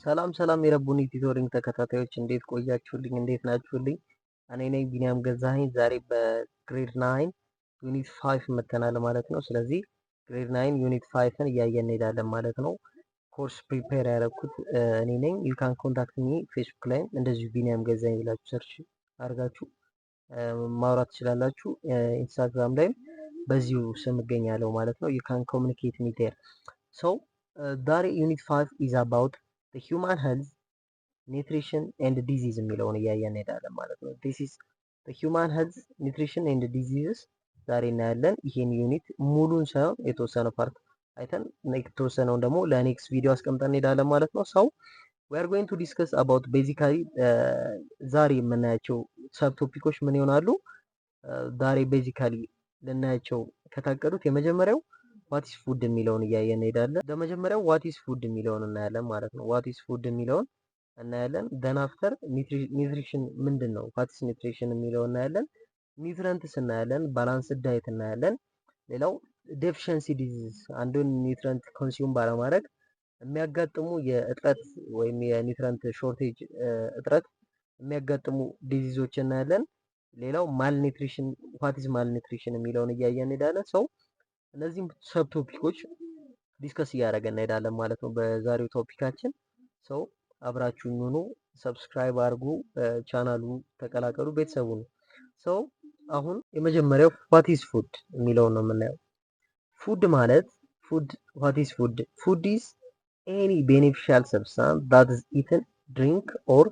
ሰላም ሰላም የረቡኒ ቲቶሪንግ ተከታታዮች እንዴት ቆያችሁልኝ? እንዴት ናችሁልኝ? እኔ ነኝ ቢኒያም ገዛኸኝ። ዛሬ በግሬድ 9 ዩኒት 5 መተናል ማለት ነው። ስለዚህ ግሬድ 9 ዩኒት 5ን እያየን እንሄዳለን ማለት ነው። ኮርስ ፕሪፔር ያደረኩት እኔ ነኝ። ዩ ካን ኮንታክት ሚ ፌስቡክ ላይም እንደዚሁ ቢኒያም ገዛኸኝ ብላችሁ ሰርች አድርጋችሁ ማውራት ትችላላችሁ። ኢንስታግራም ላይም በዚሁ ስም እገኛለሁ ማለት ነው። ዩ ካን ኮሚኒኬት ሚ ዴር። ሶ ዛሬ ዩኒት 5 ኢዝ አባውት ሂውማን ሄልዝ ኒትሪሽን ኤንድ ዲዚዝ የሚለውን እያየን እንሄዳለን ማለት ነው። ዲስ ኢዝ ሂውማን ሄልዝ ኒትሪሽን ኤንድ ዲዚዝስ ዛሬ እናያለን። ይሄን ዩኒት ሙሉን ሳይሆን የተወሰነ ፓርት አይተን የተወሰነውን ደግሞ ለኔክስት ቪዲዮ አስቀምጠን እንሄዳለን ማለት ነው። ሰው we are going to discuss about basically ዛሬ የምናያቸው ሰብ ቶፒኮች ምን ይሆናሉ? ዛሬ ቤዚካሊ ልናያቸው ከታቀዱት የመጀመሪያው ዋት ኢዝ ፉድ የሚለውን እያየን እንሄዳለን። ለመጀመሪያው ዋት ኢዝ ፉድ የሚለውን እናያለን ማለት ነው። ዋት ኢዝ ፉድ የሚለውን እናያለን። ደን አፍተር ኒትሪሽን ምንድን ነው? ዋት ኢዝ ኒትሪሽን የሚለውን እናያለን። ኒውትረንትስ እናያለን። ባላንስድ ዳይት እናያለን። ሌላው ዴፊሸንሲ ዲዚዝ አንዱን ኒውትረንት ኮንሱም ባለማድረግ የሚያጋጥሙ የእጥረት ወይም የኒውትረንት ሾርቴጅ እጥረት የሚያጋጥሙ ዲዚዞች እናያለን። ሌላው ማልኒትሪሽን ዋት ኢዝ ማልኒትሪሽን የሚለውን እያየን እንሄዳለን። ሰው እነዚህም ሰብ ቶፒኮች ዲስከስ እያደረገን እንሄዳለን ማለት ነው በዛሬው ቶፒካችን። ሰው አብራችሁኝ ሁኑ፣ ሰብስክራይብ አድርጉ፣ ቻናሉ ተቀላቀሉ፣ ቤተሰቡ ነው። ሰው አሁን የመጀመሪያው ዋት ኢዝ ፉድ የሚለውን ነው የምናየው። ፉድ ማለት ዋት ኢዝ ፉድ? ፉድ ኢዝ ኤኒ ቤኔፊሻል ሰብስታንስ ዳት ኢዝ ኢትን ድሪንክ ኦር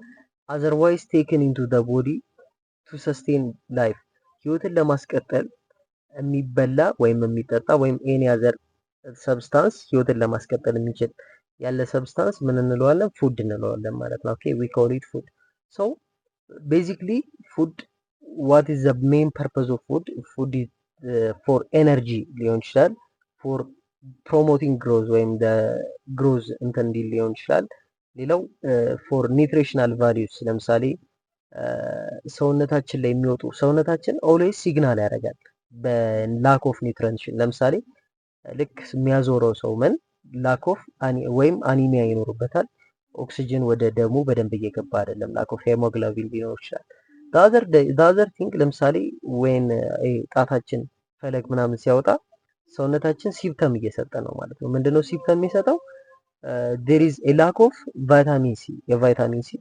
አዘርዋይዝ ቴክን ኢንቱ ዘ ቦዲ ቱ ሰስቴን ላይፍ። ህይወትን ለማስቀጠል የሚበላ ወይም የሚጠጣ ወይም ኤኒ አዘር ሰብስታንስ ህይወትን ለማስቀጠል የሚችል ያለ ሰብስታንስ ምን እንለዋለን? ፉድ እንለዋለን ማለት ነው። ኦኬ ዊ ኮል ኢት ፉድ። ሶ ቤዚክሊ ፉድ ዋት ኢዝ ዘ ሜን ፐርፐዝ ኦፍ ፉድ? ፉድ ኢዝ ፎር ኤነርጂ ሊሆን ይችላል፣ ፎር ፕሮሞቲንግ ግሮዝ ወይም ግሮዝ እንትን እንዲል ሊሆን ይችላል። ሌላው ፎር ኒትሪሽናል ቫሊዩስ ለምሳሌ ሰውነታችን ላይ የሚወጡ ሰውነታችን ኦልዌይስ ሲግናል ያደርጋል በላክ ኦፍ ኒውትሪሽን። ለምሳሌ ልክ የሚያዞረው ሰው ምን ላክ ኦፍ ወይም አኒሚያ ይኖርበታል። ኦክሲጅን ወደ ደሙ በደንብ እየገባ አይደለም። ላክ ኦፍ ሄሞግሎቢን ሊኖር ይችላል። ዳዘር ቲንግ ለምሳሌ ወይን ጣታችን ፈለግ ምናምን ሲያወጣ ሰውነታችን ሲምፕተም እየሰጠ ነው ማለት ነው። ምንድነው ሲምፕተም የሚሰጠው? ዴር ኢዝ ኤ ላክ ኦፍ ቫይታሚን ሲ፣ የቫይታሚን ሲ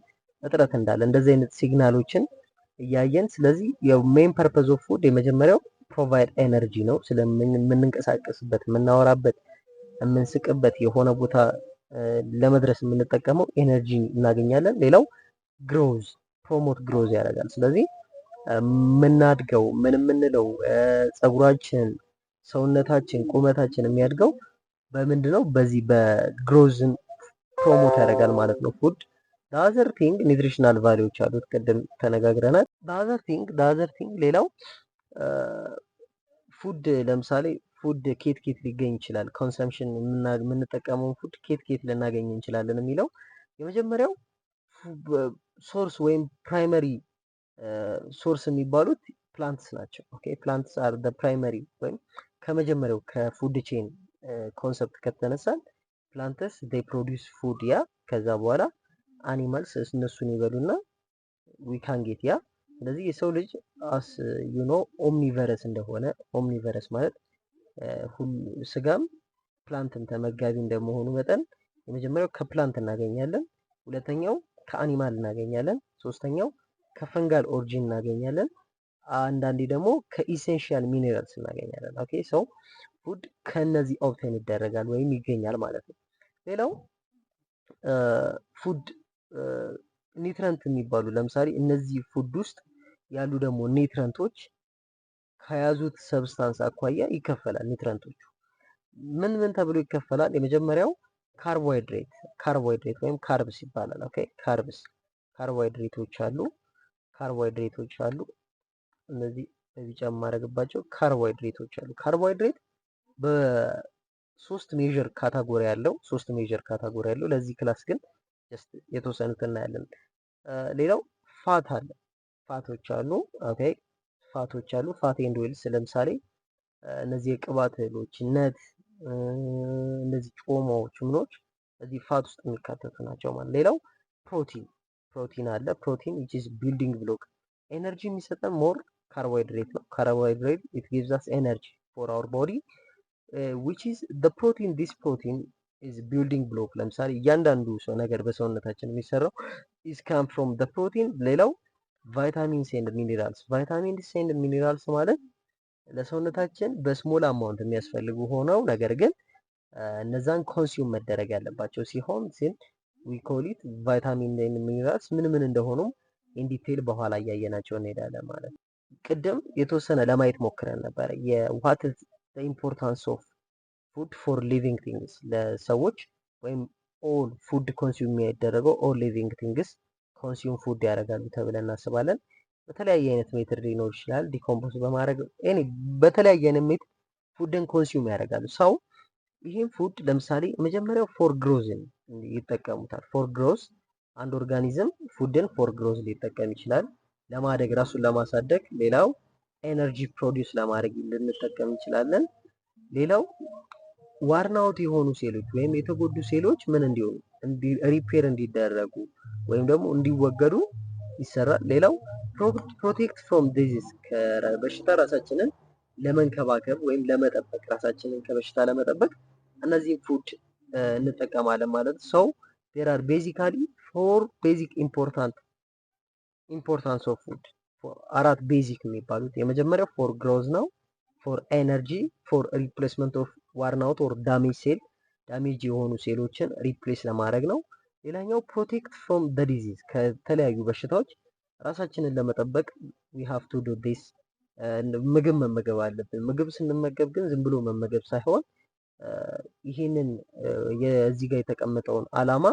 እጥረት እንዳለ እንደዚህ አይነት ሲግናሎችን እያየን፣ ስለዚህ የሜን ፐርፐዝ ኦፍ ፉድ የመጀመሪያው ፕሮቫይድ ኤነርጂ ነው። ስለምንንቀሳቀስበት፣ የምናወራበት፣ የምንስቅበት የሆነ ቦታ ለመድረስ የምንጠቀመው ኤነርጂ እናገኛለን። ሌላው ግሮዝ ፕሮሞት ግሮዝ ያደርጋል። ስለዚህ የምናድገው ምን የምንለው ፀጉራችን፣ ሰውነታችን፣ ቁመታችን የሚያድገው በምንድነው? በዚህ በግሮዝን ፕሮሞት ያደርጋል ማለት ነው ፉድ። ዳዘር ቲንግ ኒትሪሽናል ቫሊዎች አሉት፣ ቅድም ተነጋግረናል። ዳዘር ቲንግ ሌላው ፉድ ለምሳሌ ፉድ ኬት ሊገኝ ይችላል፣ ኮንሰምፕሽን የምንጠቀመው ፉድ ኬት ልናገኝ እንችላለን የሚለው የመጀመሪያው ሶርስ ወይም ፕራይመሪ ሶርስ የሚባሉት ፕላንትስ ናቸው። ኦኬ ፕላንትስ አር ዘ ፕራይመሪ ወይም ከመጀመሪያው ከፉድ ቼን ኮንሰፕት ከተነሳን ፕላንትስ ዴይ ፕሮዲውስ ፉድ ያ ከዛ በኋላ አኒማልስ እነሱን ይበሉና ዊ ካን ጌት ያ። ስለዚህ የሰው ልጅ አስ ዩ ኖ ኦምኒቨረስ እንደሆነ፣ ኦምኒቨረስ ማለት ስጋም ፕላንትም ተመጋቢ እንደመሆኑ መጠን የመጀመሪያው ከፕላንት እናገኛለን፣ ሁለተኛው ከአኒማል እናገኛለን፣ ሶስተኛው ከፈንጋል ኦሪጂን እናገኛለን፣ አንዳንዴ ደግሞ ከኢሴንሻል ሚኔራልስ እናገኛለን። ኦኬ ሰው ፉድ ከነዚህ ኦብቴን ይደረጋል ወይም ይገኛል ማለት ነው። ሌላው ፉድ ኒውትረንት የሚባሉ ለምሳሌ እነዚህ ፉድ ውስጥ ያሉ ደግሞ ኒውትረንቶች ከያዙት ሰብስታንስ አኳያ ይከፈላል። ኒውትረንቶቹ ምን ተብሎ ይከፈላል? የመጀመሪያው ካርቦሃይድሬት ወይም ካርብስ ይባላል። ኦኬ ካርቦሃይድሬቶች አሉ። እነዚህ በቢጫ የማደርግባቸው ካርቦሃይድሬቶች አሉ። ካርቦሃይድሬት በሶስት ሜጀር ካታጎሪ ያለው ለዚህ ክላስ ግን የተወሰኑት እናያለን። ሌላው ፋቶች አሉ። ኦኬ ፋት ኤንድ ኦይልስ ለምሳሌ እነዚህ የቅባት እህሎች ነት፣ እነዚህ ጮማዎች ምኖች እዚህ ፋት ውስጥ የሚካተቱ ናቸው ማለት። ሌላው ፕሮቲን አለ። ፕሮቲን which is building block ኤነርጂ የሚሰጠን ሞር ካርቦሃይድሬት ነው። ካርቦሃይድሬት it gives us energy for our body which is the protein. this protein is building block ለምሳሌ እያንዳንዱ ሰው ነገር በሰውነታችን የሚሰራው is come from the protein። ሌላው ቫይታሚንስ ኤንድ ሚኒራልስ። ቫይታሚንስ ኤንድ ሚኒራልስ ማለት ለሰውነታችን በስሞል አማውንት የሚያስፈልጉ ሆነው ነገር ግን እነዛን ኮንሱም መደረግ ያለባቸው ሲሆን we call it ቫይታሚን ኤንድ ሚኒራልስ ምን ምን እንደሆኑ ኢን ዲቴል በኋላ እያየናቸው እንሄዳለን ማለት ነው። ቅድም የተወሰነ ለማየት ሞክረን ነበር የዋት ኢዝ ዘ ኢምፖርታንስ ኦፍ ፉድ ፎር ሊቪንግ ቲንግስ። ለሰዎች ወይም ኦል ፉድ ኮንሱም የሚደረገው ኦል ሊቪንግ ቲንግስ ኮንሱም ፉድ ያደርጋሉ ተብለን እናስባለን። በተለያየ አይነት ሜትድ ሊኖር ይችላል። ዲኮምፖዝ በማድረግ በተለያየ አይነት ሜትድ ፉድን ኮንሱም ያደርጋሉ። ሰው ይህም ፉድ ለምሳሌ መጀመሪያው ፎር ግሮዝን ይጠቀሙታል። ፎር ግሮዝ አንድ ኦርጋኒዝም ፉድን ፎር ግሮዝ ሊጠቀም ይችላል፣ ለማደግ ራሱን ለማሳደግ። ሌላው ኤነርጂ ፕሮዲውስ ለማድረግ ልንጠቀም እንችላለን። ሌላው ዋርናውት የሆኑ ሴሎች ወይም የተጎዱ ሴሎች ምን እንዲሆኑ ሪፔር እንዲደረጉ ወይም ደግሞ እንዲወገዱ ይሰራል። ሌላው ፕሮቴክት ፍሮም ዲዚዝ ከበሽታ ራሳችንን ለመንከባከብ ወይም ለመጠበቅ ራሳችንን ከበሽታ ለመጠበቅ እነዚህ ፉድ እንጠቀማለን ማለት ሰው there are basically four basic importance of food አራት ቤዚክ የሚባሉት የመጀመሪያው ፎር ግሮዝ ነው፣ ፎር ኤነርጂ፣ ፎር ሪፕሌስመንት ኦፍ ዋርን አውት ኦር ዳሜጅ ሴል ዳሜጅ የሆኑ ሴሎችን ሪፕሌስ ለማድረግ ነው። ሌላኛው ፕሮቴክት ፍሮም ዘ ዲዚዝ ከተለያዩ በሽታዎች ራሳችንን ለመጠበቅ we have to do this ምግብ መመገብ አለብን። ምግብ ስንመገብ ግን ዝም ብሎ መመገብ ሳይሆን ይሄንን የዚህ ጋር የተቀመጠውን አላማ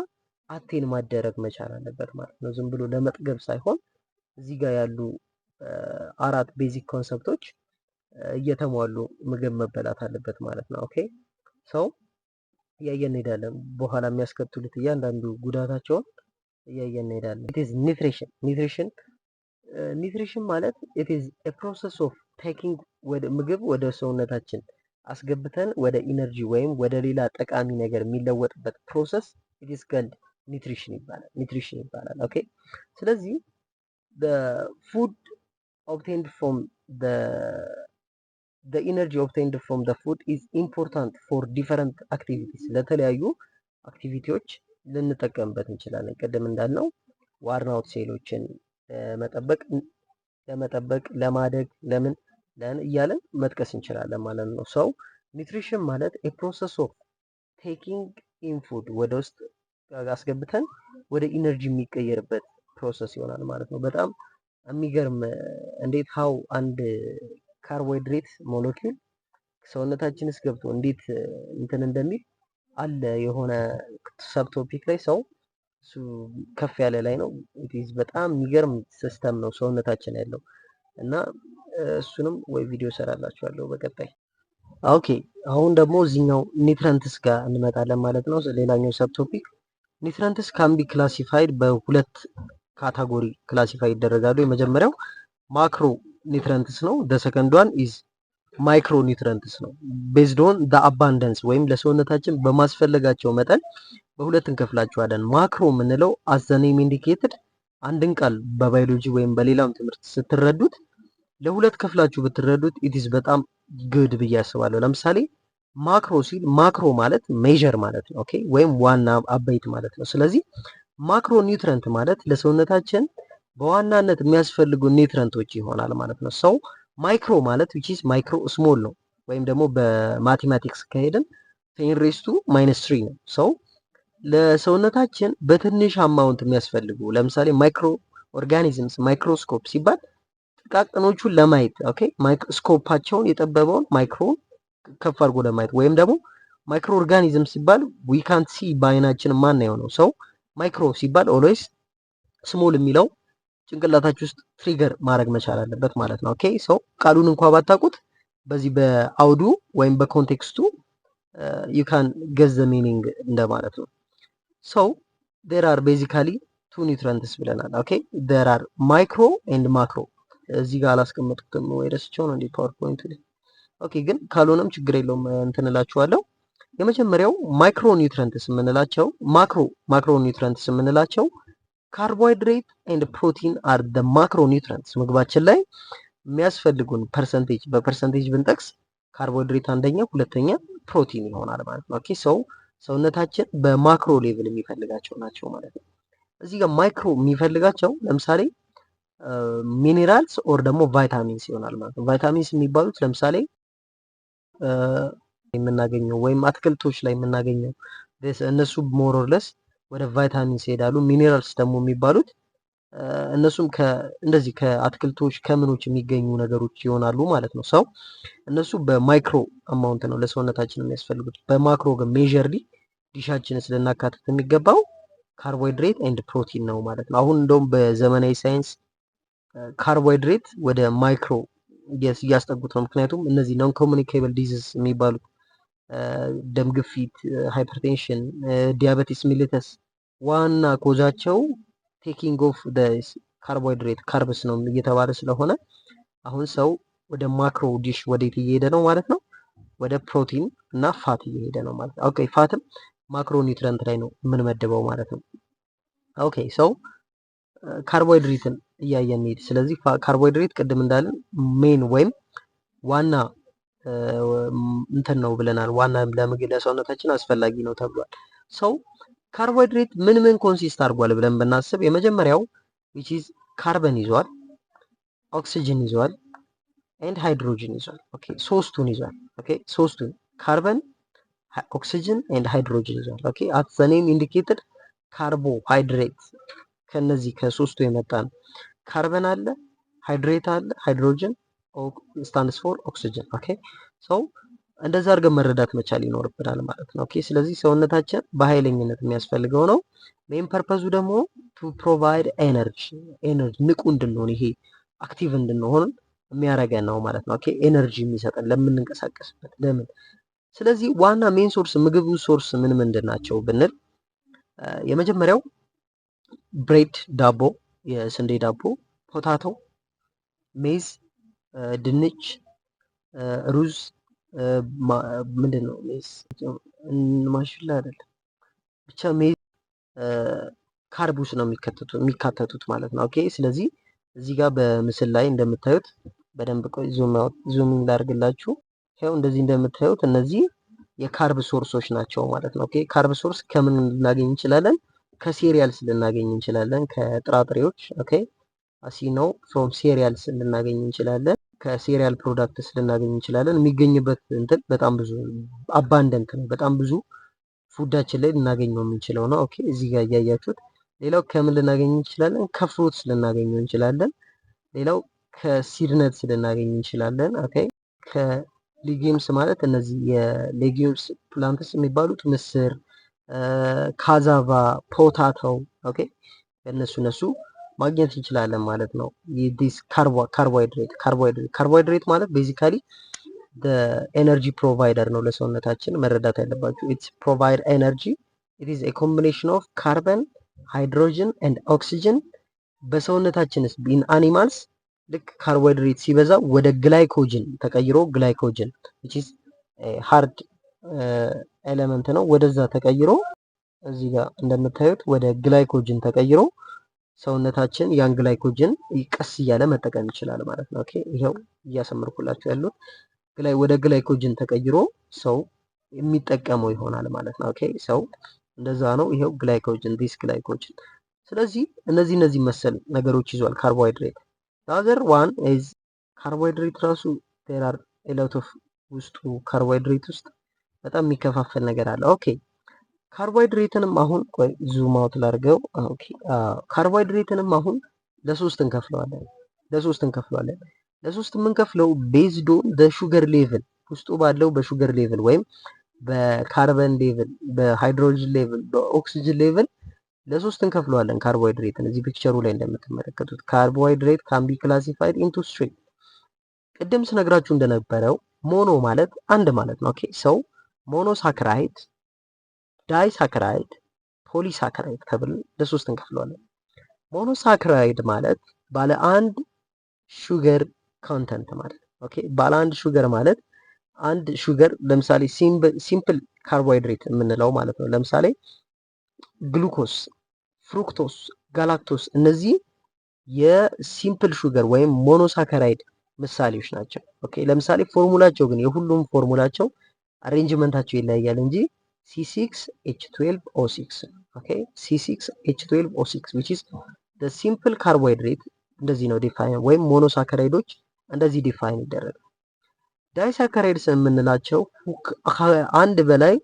አቴን ማደረግ መቻል አለበት ማለት ነው። ዝም ብሎ ለመጥገብ ሳይሆን እዚህ ጋር ያሉ አራት ቤዚክ ኮንሰፕቶች እየተሟሉ ምግብ መበላት አለበት ማለት ነው። ኦኬ ሰው እያየን እንሄዳለን። በኋላ የሚያስከትሉት እያንዳንዱ ጉዳታቸውን እያየን እንሄዳለን። it is ኒትሪሽን ማለት it is a process of taking ምግብ ወደ ሰውነታችን አስገብተን ወደ ኢነርጂ ወይም ወደ ሌላ ጠቃሚ ነገር የሚለወጥበት ፕሮሰስ it is called ኒትሪሽን ይባላል። ኦኬ ስለዚህ the food obtained from the energy obtained from the food is important for different activities ለተለያዩ አክቲቪቲዎች ልንጠቀምበት እንችላለን። ቅድም እንዳልነው ዋርን አውት ሴሎችን ለመጠበቅ ለማደግ ለምን እያለን መጥቀስ እንችላለን ማለት ነው። ሰው ኒትሪሽን ማለት a process of taking in food ወደ ውስጥ አስገብተን ወደ ኢነርጂ የሚቀየርበት ፕሮሰስ ይሆናል ማለት ነው። በጣም የሚገርም እንዴት ሃው አንድ ካርቦሃይድሬት ሞለኪውል ሰውነታችን ውስጥ ገብቶ እንዴት እንትን እንደሚል አለ የሆነ ሰብ ቶፒክ ላይ ሰው እሱ ከፍ ያለ ላይ ነው። ኢዝ በጣም የሚገርም ሲስተም ነው ሰውነታችን ያለው እና እሱንም ወይ ቪዲዮ ሰራላችኋለሁ በቀጣይ። ኦኬ አሁን ደግሞ እዚህኛው ኒትረንትስ ጋር እንመጣለን ማለት ነው። ሌላኛው ሰብ ቶፒክ ኒትረንትስ ካን ቢ ክላሲፋይድ በሁለት ካታጎሪ ክላሲፋይ ይደረጋሉ። የመጀመሪያው ማክሮ ኒትረንትስ ነው። the second one is ማይክሮ ኒትረንትስ ነው። based on the abundance ወይም ለሰውነታችን በማስፈለጋቸው መጠን በሁለት እንከፍላቸዋለን። ማክሮ የምንለው as the name indicated አንድን ቃል በባዮሎጂ ወይም በሌላም ትምህርት ስትረዱት ለሁለት ከፍላችሁ ብትረዱት it is በጣም good ብዬ አስባለሁ። ለምሳሌ ማክሮ ሲል ማክሮ ማለት ሜዠር ማለት ነው። ኦኬ ወይም ዋና አበይት ማለት ነው። ስለዚህ ማክሮ ኒውትረንት ማለት ለሰውነታችን በዋናነት የሚያስፈልጉ ኒውትረንቶች ይሆናል ማለት ነው። ሰው ማይክሮ ማለት which is ማይክሮ ስሞል ነው ወይም ደግሞ በማቴማቲክስ ከሄድን 10⁻³ ነው። ሰው ለሰውነታችን በትንሽ አማውንት የሚያስፈልጉ ለምሳሌ ማይክሮ ኦርጋኒዝምስ ማይክሮስኮፕ ሲባል ጥቃቅኖቹን ለማየት ኦኬ ማይክሮስኮፓቸውን የጠበበውን ማይክሮን ከፍ አድርጎ ለማየት ወይም ደግሞ ማይክሮ ኦርጋኒዝም ሲባል we can't see በአይናችን ማናየው ነው። ሰው ማይክሮ ሲባል ኦልዌይስ ስሞል የሚለው ጭንቅላታችሁ ውስጥ ትሪገር ማድረግ መቻል አለበት ማለት ነው። ኦኬ ሰው ቃሉን እንኳን ባታውቁት በዚህ በአውዱ ወይም በኮንቴክስቱ you can guess the meaning እንደማለት ነው። ሰው there are basically two nutrients ብለናል። ኦኬ there are micro and macro እዚህ ጋር አላስቀመጥኩትም ወይ ረስቼው ነው እንዴ ፓወርፖይንት ላይ። ኦኬ ግን ካልሆነም ችግር የለውም እንትን እላችኋለሁ። የመጀመሪያው ማይክሮ ኒውትረንትስ የምንላቸው ማክሮ ኒውትረንትስ የምንላቸው ካርቦሃይድሬት ኤንድ ፕሮቲን አር ደ ማክሮ ኒውትረንትስ ምግባችን ላይ የሚያስፈልጉን ፐርሰንቴጅ በፐርሰንቴጅ ብንጠቅስ ካርቦሃይድሬት አንደኛ፣ ሁለተኛ ፕሮቲን ይሆናል ማለት ነው። ኦኬ ሰውነታችን በማክሮ ሌቭል የሚፈልጋቸው ናቸው ማለት ነው። እዚህ ጋር ማይክሮ የሚፈልጋቸው ለምሳሌ ሚኔራልስ ኦር ደግሞ ቫይታሚንስ ይሆናል ማለት ነው። ቫይታሚንስ የሚባሉት ለምሳሌ የምናገኘው ወይም አትክልቶች ላይ የምናገኘው እነሱ ሞሮርለስ ወደ ቫይታሚንስ ይሄዳሉ። ሚኔራልስ ደግሞ የሚባሉት እነሱም እንደዚህ ከአትክልቶች ከምኖች የሚገኙ ነገሮች ይሆናሉ ማለት ነው። ሰው እነሱ በማይክሮ አማውንት ነው ለሰውነታችን የሚያስፈልጉት። በማክሮ ግን ሜዠርሊ ዲሻችንን ልናካትት የሚገባው ካርቦሃይድሬት ኤንድ ፕሮቲን ነው ማለት ነው። አሁን እንደውም በዘመናዊ ሳይንስ ካርቦሃይድሬት ወደ ማይክሮ እያስጠጉት ነው። ምክንያቱም እነዚህ ኖን ኮሙኒኬብል ዲዚዝ የሚባሉት ደም ግፊት፣ ሃይፐርቴንሽን፣ ዲያቤቲስ ሚሊተስ ዋና ኮዛቸው ቴኪንግ ኦፍ ካርቦሃይድሬት ካርብስ ነው እየተባለ ስለሆነ አሁን ሰው ወደ ማክሮ ዲሽ ወዴት እየሄደ ነው ማለት ነው? ወደ ፕሮቲን እና ፋት እየሄደ ነው ማለት ነው። ኦኬ ፋትም ማክሮ ኒውትረንት ላይ ነው የምንመድበው ማለት ነው። ኦኬ ሰው ካርቦሃይድሬትን እያየን እንሂድ። ስለዚህ ካርቦሃይድሬት ቅድም እንዳለን ሜን ወይም ዋና እንትን ነው ብለናል። ዋና ለምግብ ለሰውነታችን አስፈላጊ ነው ተብሏል። ሰው ካርቦሃይድሬት ምን ምን ኮንሲስት አድርጓል ብለን ብናስብ የመጀመሪያው which is ካርበን ይዟል፣ ኦክሲጅን ይዟል ኤንድ ሃይድሮጅን ይዟል። ኦኬ ሶስቱን ይዟል። ኦኬ ሶስቱን ካርበን፣ ኦክሲጅን ኤንድ ሃይድሮጅን ይዟል። ኦኬ at the name indicated ካርቦሃይድሬት ከነዚህ ከሶስቱ የመጣ ነው። ካርበን አለ፣ ሃይድሬት አለ፣ ሃይድሮጅን ስታንድስ ፎር ኦክሲጅን። ኦኬ ሰው እንደዛ አድርገን መረዳት መቻል ይኖርብናል ማለት ነው። ኦኬ ስለዚህ ሰውነታችን በኃይለኝነት የሚያስፈልገው ነው። ሜን ፐርፐዙ ደግሞ ቱ ፕሮቫይድ ኤነርጂ ንቁ እንድንሆን ይሄ አክቲቭ እንድንሆን የሚያደርገን ነው ማለት ነው። ኦኬ ኤነርጂ የሚሰጠን ለምንንቀሳቀስበት ለምን። ስለዚህ ዋና ሜን ሶርስ ምግቡ ሶርስ ምን ምንድን ናቸው ብንል የመጀመሪያው ብሬድ ዳቦ፣ የስንዴ ዳቦ፣ ፖታቶ፣ ሜዝ፣ ድንች፣ ሩዝ ምንድን ነው ሜዝ ማሽላ አይደለም ብቻ ሜዝ ካርቡስ ነው የሚካተቱት ማለት ነው። ኦኬ ስለዚህ እዚህ ጋር በምስል ላይ እንደምታዩት በደንብ ቆይ ዙም ላድርግላችሁ። ይኸው እንደዚህ እንደምታዩት እነዚህ የካርብ ሶርሶች ናቸው ማለት ነው። ኦኬ ካርብ ሶርስ ከምን ልናገኝ እንችላለን? ከሴሪያልስ ልናገኝ እንችላለን፣ ከጥራጥሬዎች። ኦኬ አሲ ነው ፍሮም ሴሪያልስ ልናገኝ እንችላለን፣ ከሴሪያል ፕሮዳክትስ ልናገኝ እንችላለን። የሚገኝበት እንትን በጣም ብዙ አባንደንት ነው፣ በጣም ብዙ ፉዳችን ላይ ልናገኘው የምንችለው ነው። ኦኬ እዚህ ጋር እያያችሁት። ሌላው ከምን ልናገኝ እንችላለን? ከፍሩትስ ልናገኘው እንችላለን። ሌላው ከሲድነትስ ልናገኝ እንችላለን። ኦኬ ከሊጊምስ ማለት እነዚህ የሌጊምስ ፕላንትስ የሚባሉት ምስር፣ ካዛቫ፣ ፖታቶ ኦኬ እነሱ ማግኘት እንችላለን ማለት ነው። ዲስ ካርቦሃይድሬት ማለት ቤዚካሊ ኤነርጂ ፕሮቫይደር ነው ለሰውነታችን። መረዳት ያለባችሁ ኢትስ ፕሮቫይድ ኤነርጂ ኢት ኢዝ ኤ ኮምቢኔሽን ኦፍ ካርበን ሃይድሮጅን ኤንድ ኦክሲጅን። በሰውነታችንስ ቢን አኒማልስ ልክ ካርቦሃይድሬት ሲበዛ ወደ ግላይኮጅን ተቀይሮ ግላይኮጅን which is ሃርድ ኤሌመንት ነው ወደዛ ተቀይሮ እዚህ ጋር እንደምታዩት ወደ ግላይኮጅን ተቀይሮ ሰውነታችን ያን ግላይኮጅን ቀስ እያለ መጠቀም ይችላል ማለት ነው። ኦኬ ይሄው እያሰመርኩላችሁ ያሉት ወደ ግላይኮጅን ተቀይሮ ሰው የሚጠቀመው ይሆናል ማለት ነው። ኦኬ ሰው እንደዛ ነው። ይሄው ግላይኮጅን ዲስ ግላይኮጅን። ስለዚህ እነዚህ መሰል ነገሮች ይዟል ካርቦሃይድሬት። the ዋን ኢዝ ካርቦሃይድሬት ራሱ there are a lot of ውስጡ ካርቦሃይድሬት ውስጥ በጣም የሚከፋፈል ነገር አለ። ኦኬ ካርቦሃይድሬትንም አሁን ቆይ ዙም አውት ላድርገው። ኦኬ ካርቦሃይድሬትንም አሁን ለሶስት እንከፍለዋለን። ለሶስት የምንከፍለው ቤዝድ ኦን ዘ ሹገር ሌቭል ውስጡ ባለው በሹገር ሌቭል ወይም በካርበን ሌቭል፣ በሃይድሮጅን ሌቭል፣ በኦክሲጅን ሌቭል ለሶስት እንከፍለዋለን ካርቦሃይድሬትን። እዚህ ፒክቸሩ ላይ እንደምትመለከቱት ካርቦሃይድሬት ካን ቢ ክላሲፋይድ ኢንቱ ስሪ። ቅድም ስነግራችሁ እንደነበረው ሞኖ ማለት አንድ ማለት ነው። ኦኬ ሰው ሞኖሳክራይድ፣ ዳይሳክራይድ፣ ፖሊሳክራይድ ተብለን ለሶስት እንከፍለዋለን። ሞኖሳክራይድ ማለት ባለ አንድ ሹገር ኮንተንት ማለት ኦኬ ባለ አንድ ሹገር ማለት አንድ ሹገር ለምሳሌ ሲምፕል ካርቦሃይድሬት የምንለው ማለት ነው። ለምሳሌ ግሉኮስ፣ ፍሩክቶስ፣ ጋላክቶስ እነዚህ የሲምፕል ሹገር ወይም ሞኖሳካራይድ ምሳሌዎች ናቸው። ኦኬ ለምሳሌ ፎርሙላቸው ግን የሁሉም ፎርሙላቸው አሬንጅመንታቸው ይለያያል እንጂ C6H12O6 ኦኬ C6H12O6 which is the simple carbohydrate እንደዚህ ነው ዲፋይን ወይም ሞኖሳካራይዶች እንደዚህ ዲፋይን ይደረጋል። ዳይሳካራይድስ የምንላቸው አንድ በላይ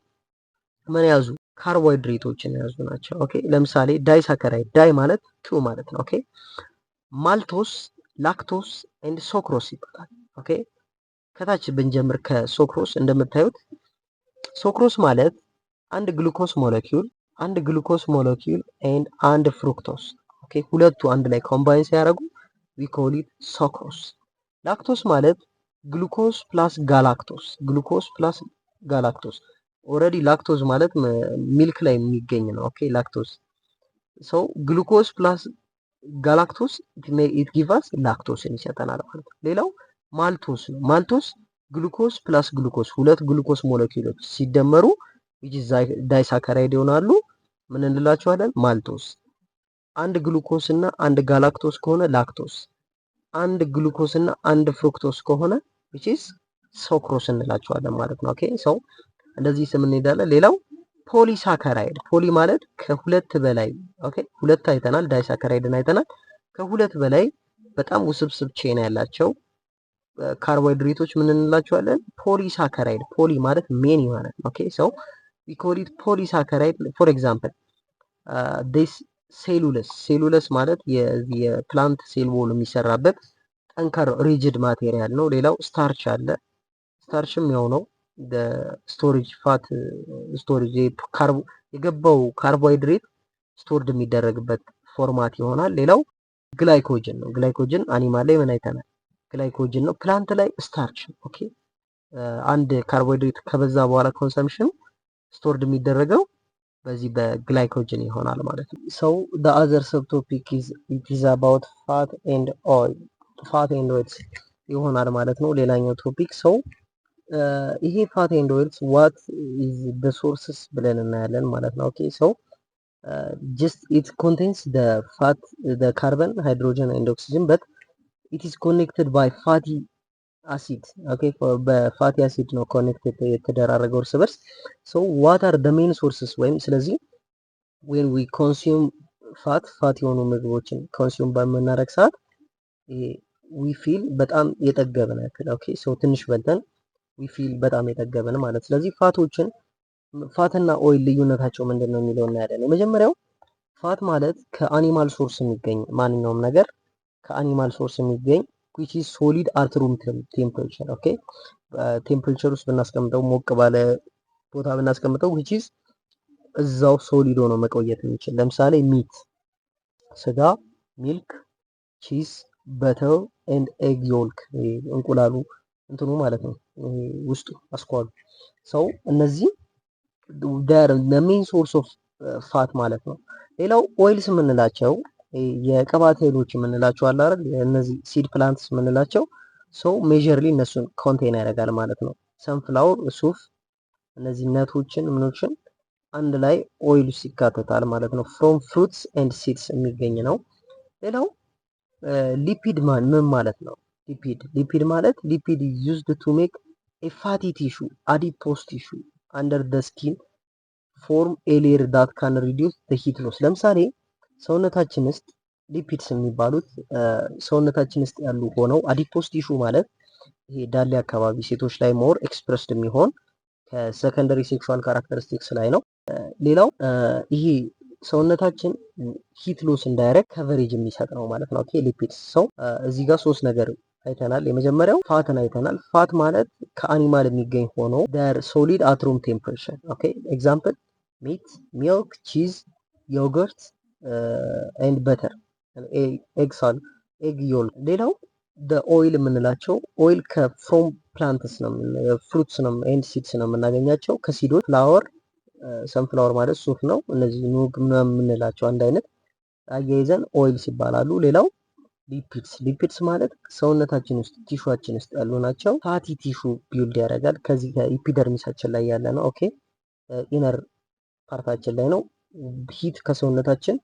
ምን ያዙ ካርቦሃይድሬቶችን የያዙ ናቸው። ኦኬ ለምሳሌ ዳይሳካራይድ ዳይ ማለት ቱ ማለት ነው። ኦኬ ማልቶስ፣ ላክቶስ ኤንድ ሶክሮስ ይባላል። ኦኬ ከታች ብንጀምር ከሶክሮስ እንደምታዩት ሶክሮስ ማለት አንድ ግሉኮስ ሞለኪውል ኤንድ አንድ ፍሩክቶስ ኦኬ ሁለቱ አንድ ላይ ኮምባይን ሲያደርጉ ዊ ኮል ኢት ሶክሮስ። ላክቶስ ማለት ግሉኮስ ፕላስ ጋላክቶስ ኦልሬዲ ላክቶዝ ማለት ሚልክ ላይ የሚገኝ ነው። ኦኬ ላክቶዝ ሶ ግሉኮስ ፕላስ ጋላክቶስ ኢት ጊቭስ ላክቶስን ይሰጠናል ማለት ነው። ሌላው ማልቶስ ነው። ማልቶስ ግሉኮስ ፕላስ ግሉኮስ ሁለት ግሉኮስ ሞለኪውሎች ሲደመሩ which is ዳይሳካራይድ ይሆናሉ። ምን እንላቸዋለን? ማልቶስ። አንድ ግሉኮስ እና አንድ ጋላክቶስ ከሆነ ላክቶስ፣ አንድ ግሉኮስ እና አንድ ፍሩክቶስ ከሆነ which is ሶክሮስ እንላቸዋለን ማለት ነው። ኦኬ ሰው እንደዚህ ስም እንሄዳለን። ሌላው ፖሊሳካራይድ ፖሊ ማለት ከሁለት በላይ ኦኬ ሁለት አይተናል፣ ዳይሳካራይድን አይተናል። ከሁለት በላይ በጣም ውስብስብ ቼን ያላቸው ካርቦሃይድሬቶች ምን እንላቸዋለን? ፖሊሳካራይድ። ፖሊ ማለት ሜኒ ማለት ነው። ኦኬ ሶ ዊ ኮል ኢት ፖሊሳካራይድ። ፎር ኤግዛምፕል ዲስ ሴሉለስ ማለት የፕላንት ሴል ዎል የሚሰራበት ጠንካራ ሪጅድ ማቴሪያል ነው። ሌላው ስታርች አለ። ስታርችም ያው ነው ስቶሬጅ ፋት ስቶሬጅ የገባው ካርቦሃይድሬት ስቶርድ የሚደረግበት ፎርማት ይሆናል። ሌላው ግላይኮጅን ነው። ግላይኮጅን አኒማል ላይ ምን አይተናል? ግላይኮጅን ነው። ፕላንት ላይ ስታርች። ኦኬ አንድ ካርቦሃይድሬት ከበዛ በኋላ ኮንሰምፕሽን ስቶርድ የሚደረገው በዚህ በግላይኮጅን ይሆናል ማለት ነው። ሰው the other subtopic is about fat and oils ይሆናል ማለት ነው። ሌላኛው ቶፒክ ሰው ይሄ ፋት ኤንድ ኦይልስ ዋት ኢዝ ዘ ሶርስስ ብለን እናያለን ማለት ነው። ኦኬ ሶ ጀስት ኢት ኮንቴንስ ዘ ፋት ዘ ካርበን ሃይድሮጅን ኤንድ ኦክሲጅን በት ኢት ኢዝ ኮኔክትድ ባይ ፋቲ አሲድ ኦኬ በፋቲ አሲድ ነው ኮኔክትድ የተደራረገው እርስ በርስ። ሶ ዋት አር ዘ ሜን ሶርስስ ወይም ስለዚህ ዌን ዊ ኮንሱም ፋት የሆኑ ምግቦችን ኮንሱም በምናደርግ ሰዓት ዊ ፊል በጣም የጠገብን ያክል ኦኬ ሶ ትንሽ በልተን ዊ ፊል በጣም የጠገብን ማለት። ስለዚህ ፋትና ኦይል ልዩነታቸው ምንድን ነው የሚለው እናያለን። የመጀመሪያው ፋት ማለት ከአኒማል ሶርስ የሚገኝ ማንኛውም ነገር ከአኒማል ሶርስ የሚገኝ which is solid at room temperature ኦኬ ቴምፕሬቸር ውስጥ ብናስቀምጠው ሞቅ ባለ ቦታ ብናስቀምጠው which is እዛው ሶሊድ ሆኖ መቆየት የሚችል ለምሳሌ ሚት፣ ስጋ፣ ሚልክ፣ ቺዝ፣ በተር ኤንድ ኤግ ዮልክ እንቁላሉ እንትኑ ማለት ነው ውስጡ አስኳሉ ሰው እነዚህ the main source of ፋት ማለት ነው። ሌላው ኦይልስ የምንላቸው የቅባት እህሎች የምንላቸው አለ አይደል? እነዚህ ሲድ ፕላንትስ የምንላቸው ሰው ሜጀርሊ እነሱን ኮንቴን ያደርጋል ማለት ነው። ሰንፍላወር፣ ሱፍ እነዚህ ነቶችን ምኖችን አንድ ላይ ኦይል ውስጥ ይካተታል ማለት ነው። ፍሮም ፍሩትስ ኤንድ ሲድስ የሚገኝ ነው። ሌላው ሊፒድ ምን ማለት ነው? ሊፒድ ማለት ሊፒድ ዩዝድ ቱ ሜክ ኤ ፋቲ ቲሹ አዲፖስ ቲሹ አንደር ደ ስኪን ፎርም ኤ ሌየር ዳት ካን ሪዲዩስ ዘ ሂት ሎስ። ለምሳሌ ሰውነታችን ውስጥ ሊፒድስ የሚባሉት ሰውነታችን ውስጥ ያሉ ሆነው አዲፖስ ቲሹ ማለት ይሄ ዳሌ አካባቢ ሴቶች ላይ ሞር ኤክስፕረስድ የሚሆን ከሰከንደሪ ሴክሹዋል ካራክተሪስቲክስ ላይ ነው። ሌላው ይሄ ሰውነታችን ሂት ሎስ እንዳያደርግ ከቨሬጅ የሚሰጥ ነው ማለት ነው። ኦኬ ሊፒድስ ሰው እዚህ ጋር ሶስት ነገር አይተናል። የመጀመሪያው ፋትን አይተናል። ፋት ማለት ከአኒማል የሚገኝ ሆኖ ዴር ሶሊድ አት ሩም ቴምፕሬቸር ኦኬ ኤግዛምፕል ሚት፣ ሚልክ፣ ቺዝ፣ ዮገርት ኤንድ በተር ኤግ ዮልክ። ሌላው ኦይል የምንላቸው ኦይል ከፍሮም ፕላንትስ ነው ፍሩትስ ነው ኤንድ ሲድስ ነው የምናገኛቸው ከሲዶች። ፍላወር ሰንፍላወር ማለት ሱፍ ነው። እነዚህ ኑግ ምናምን የምንላቸው አንድ አይነት አያይዘን ኦይልስ ይባላሉ። ሌላው ሊፒድስ ማለት ሰውነታችን ውስጥ ቲሹአችን ውስጥ ያሉ ናቸው። ፋቲ ቲሹ ቢልድ ያደርጋል። ከዚህ ከኢፒደርሚሳችን ላይ ያለ ነው። ኦኬ ኢነር ፓርታችን ላይ ነው። ሂት ከሰውነታችን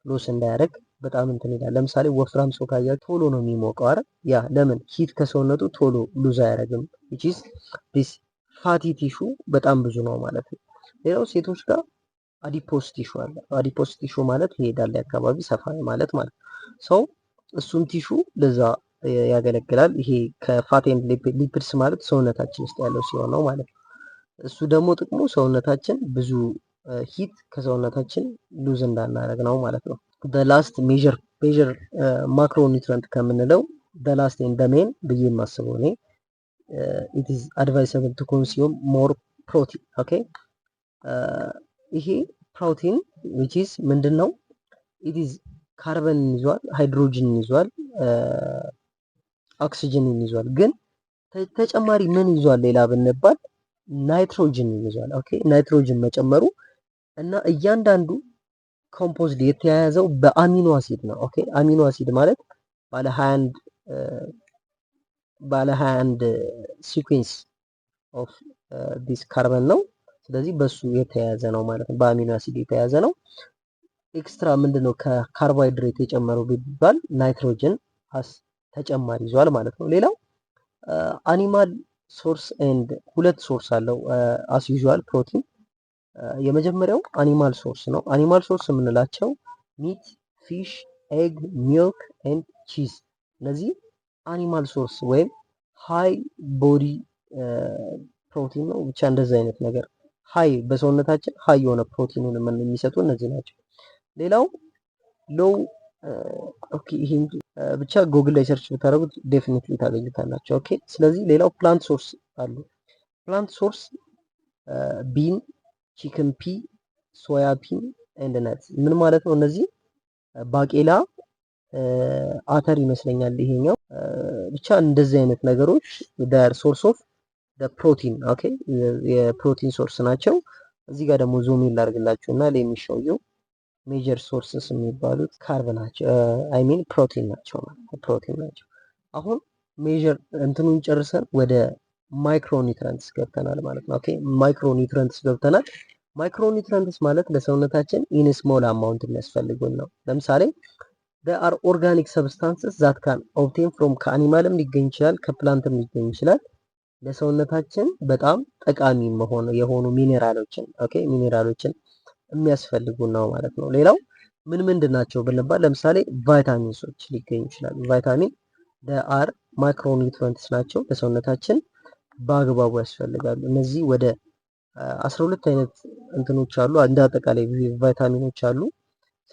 ሎስ እንዳያደርግ በጣም እንትን ይላል። ለምሳሌ ወፍራም ሰው ካያችሁ ቶሎ ነው የሚሞቀው አይደል? ያ ለምን ሂት ከሰውነቱ ቶሎ ሉዝ አያደርግም። which is this ፋቲ ቲሹ በጣም ብዙ ነው ማለት ነው። ሌላው ሴቶች ጋር አዲፖስ ቲሹ አለ። አዲፖስ ቲሹ ማለት ይሄ ዳሌ አካባቢ ሰፋ ማለት ማለት ሰው እሱም ቲሹ ለዛ ያገለግላል። ይሄ ከፋት ኤንድ ሊፒድስ ማለት ሰውነታችን ውስጥ ያለው ሲሆን ነው ማለት ነው። እሱ ደግሞ ጥቅሙ ሰውነታችን ብዙ ሂት ከሰውነታችን ሉዝ እንዳናደርግ ነው ማለት ነው። ላስት ሜዥር ማክሮ ኒውትረንት ከምንለው ላስት ኤንድ ሜን ብዬ የማስበው እኔ it is advisable to consume more protein. ኦኬ ይሄ ፕሮቲን which is ምንድነው? it is ካርበን ይዟል፣ ሃይድሮጅን ይዟል፣ ኦክሲጅንን ይዟል። ግን ተጨማሪ ምን ይዟል ሌላ ብንባል ናይትሮጅን ይዟል። ኦኬ ናይትሮጅን መጨመሩ እና እያንዳንዱ ኮምፖዝድ የተያያዘው በአሚኖ አሲድ ነው። ኦኬ አሚኖ አሲድ ማለት ባለ 21 ሲኩዌንስ ኦፍ ዲስ ካርበን ነው። ስለዚህ በሱ የተያያዘ ነው ማለት ነው። በአሚኖ አሲድ የተያያዘ ነው። ኤክስትራ ምንድነው ከካርቦሃይድሬት የጨመረው ቢባል ናይትሮጅን ተጨማሪ ይዟል ማለት ነው። ሌላው አኒማል ሶርስ ኤንድ ሁለት ሶርስ አለው አስ ዩዥዋል ፕሮቲን። የመጀመሪያው አኒማል ሶርስ ነው። አኒማል ሶርስ የምንላቸው ሚት፣ ፊሽ፣ ኤግ፣ ሚልክ ኤንድ ቺዝ እነዚህ አኒማል ሶርስ ወይም ሃይ ቦዲ ፕሮቲን ነው። ብቻ እንደዚህ አይነት ነገር ሃይ በሰውነታችን ሃይ የሆነ ፕሮቲኑን የሚሰጡ እነዚህ ናቸው። ሌላው ሎው ኦኬ ይሄን ብቻ ጉግል ላይ ሰርች ብታደርጉት ዴፊኒትሊ ታገኙታላችሁ። ኦኬ ስለዚህ ሌላው ፕላንት ሶርስ አሉ። ፕላንት ሶርስ ቢን፣ ቺክን ፒ፣ ሶያ ፒን ኤንድ ነትስ ምን ማለት ነው? እነዚህ ባቄላ፣ አተር ይመስለኛል ይሄኛው ብቻ እንደዚህ አይነት ነገሮች ዳር ሶርስ ኦፍ ፕሮቲን ኦኬ የፕሮቲን ሶርስ ናቸው። እዚህ ጋር ደግሞ ዙም ላድርግላችሁና ለሚሾየው ሜጀር ሶርስስ የሚባሉት ካርብ ናቸው። አይ ሚን ፕሮቲን ናቸው ማለት ፕሮቲን ናቸው። አሁን ሜጀር እንትኑን ጨርሰን ወደ ማይክሮ ኒውትረንትስ ገብተናል ማለት ነው። ኦኬ ማይክሮ ኒውትረንትስ ገብተናል። ማይክሮ ኒውትረንትስ ማለት ለሰውነታችን ኢን ስሞል አማውንት የሚያስፈልጉን ነው። ለምሳሌ there are organic substances that can obtain from ከአኒማልም ሊገኝ ይችላል፣ ከፕላንትም ሊገኝ ይችላል። ለሰውነታችን በጣም ጠቃሚ የሆኑ ሚኔራሎችን ኦኬ ሚኔራሎችን የሚያስፈልጉ ነው ማለት ነው። ሌላው ምንድን ናቸው ብንባል ለምሳሌ ቫይታሚንሶች ሊገኙ ይችላሉ። ቫይታሚን አር ማይክሮ ኒውትረንትስ ናቸው፣ ለሰውነታችን በአግባቡ ያስፈልጋሉ። እነዚህ ወደ 12 አይነት እንትኖች አሉ፣ እንደ አጠቃላይ ቫይታሚኖች አሉ።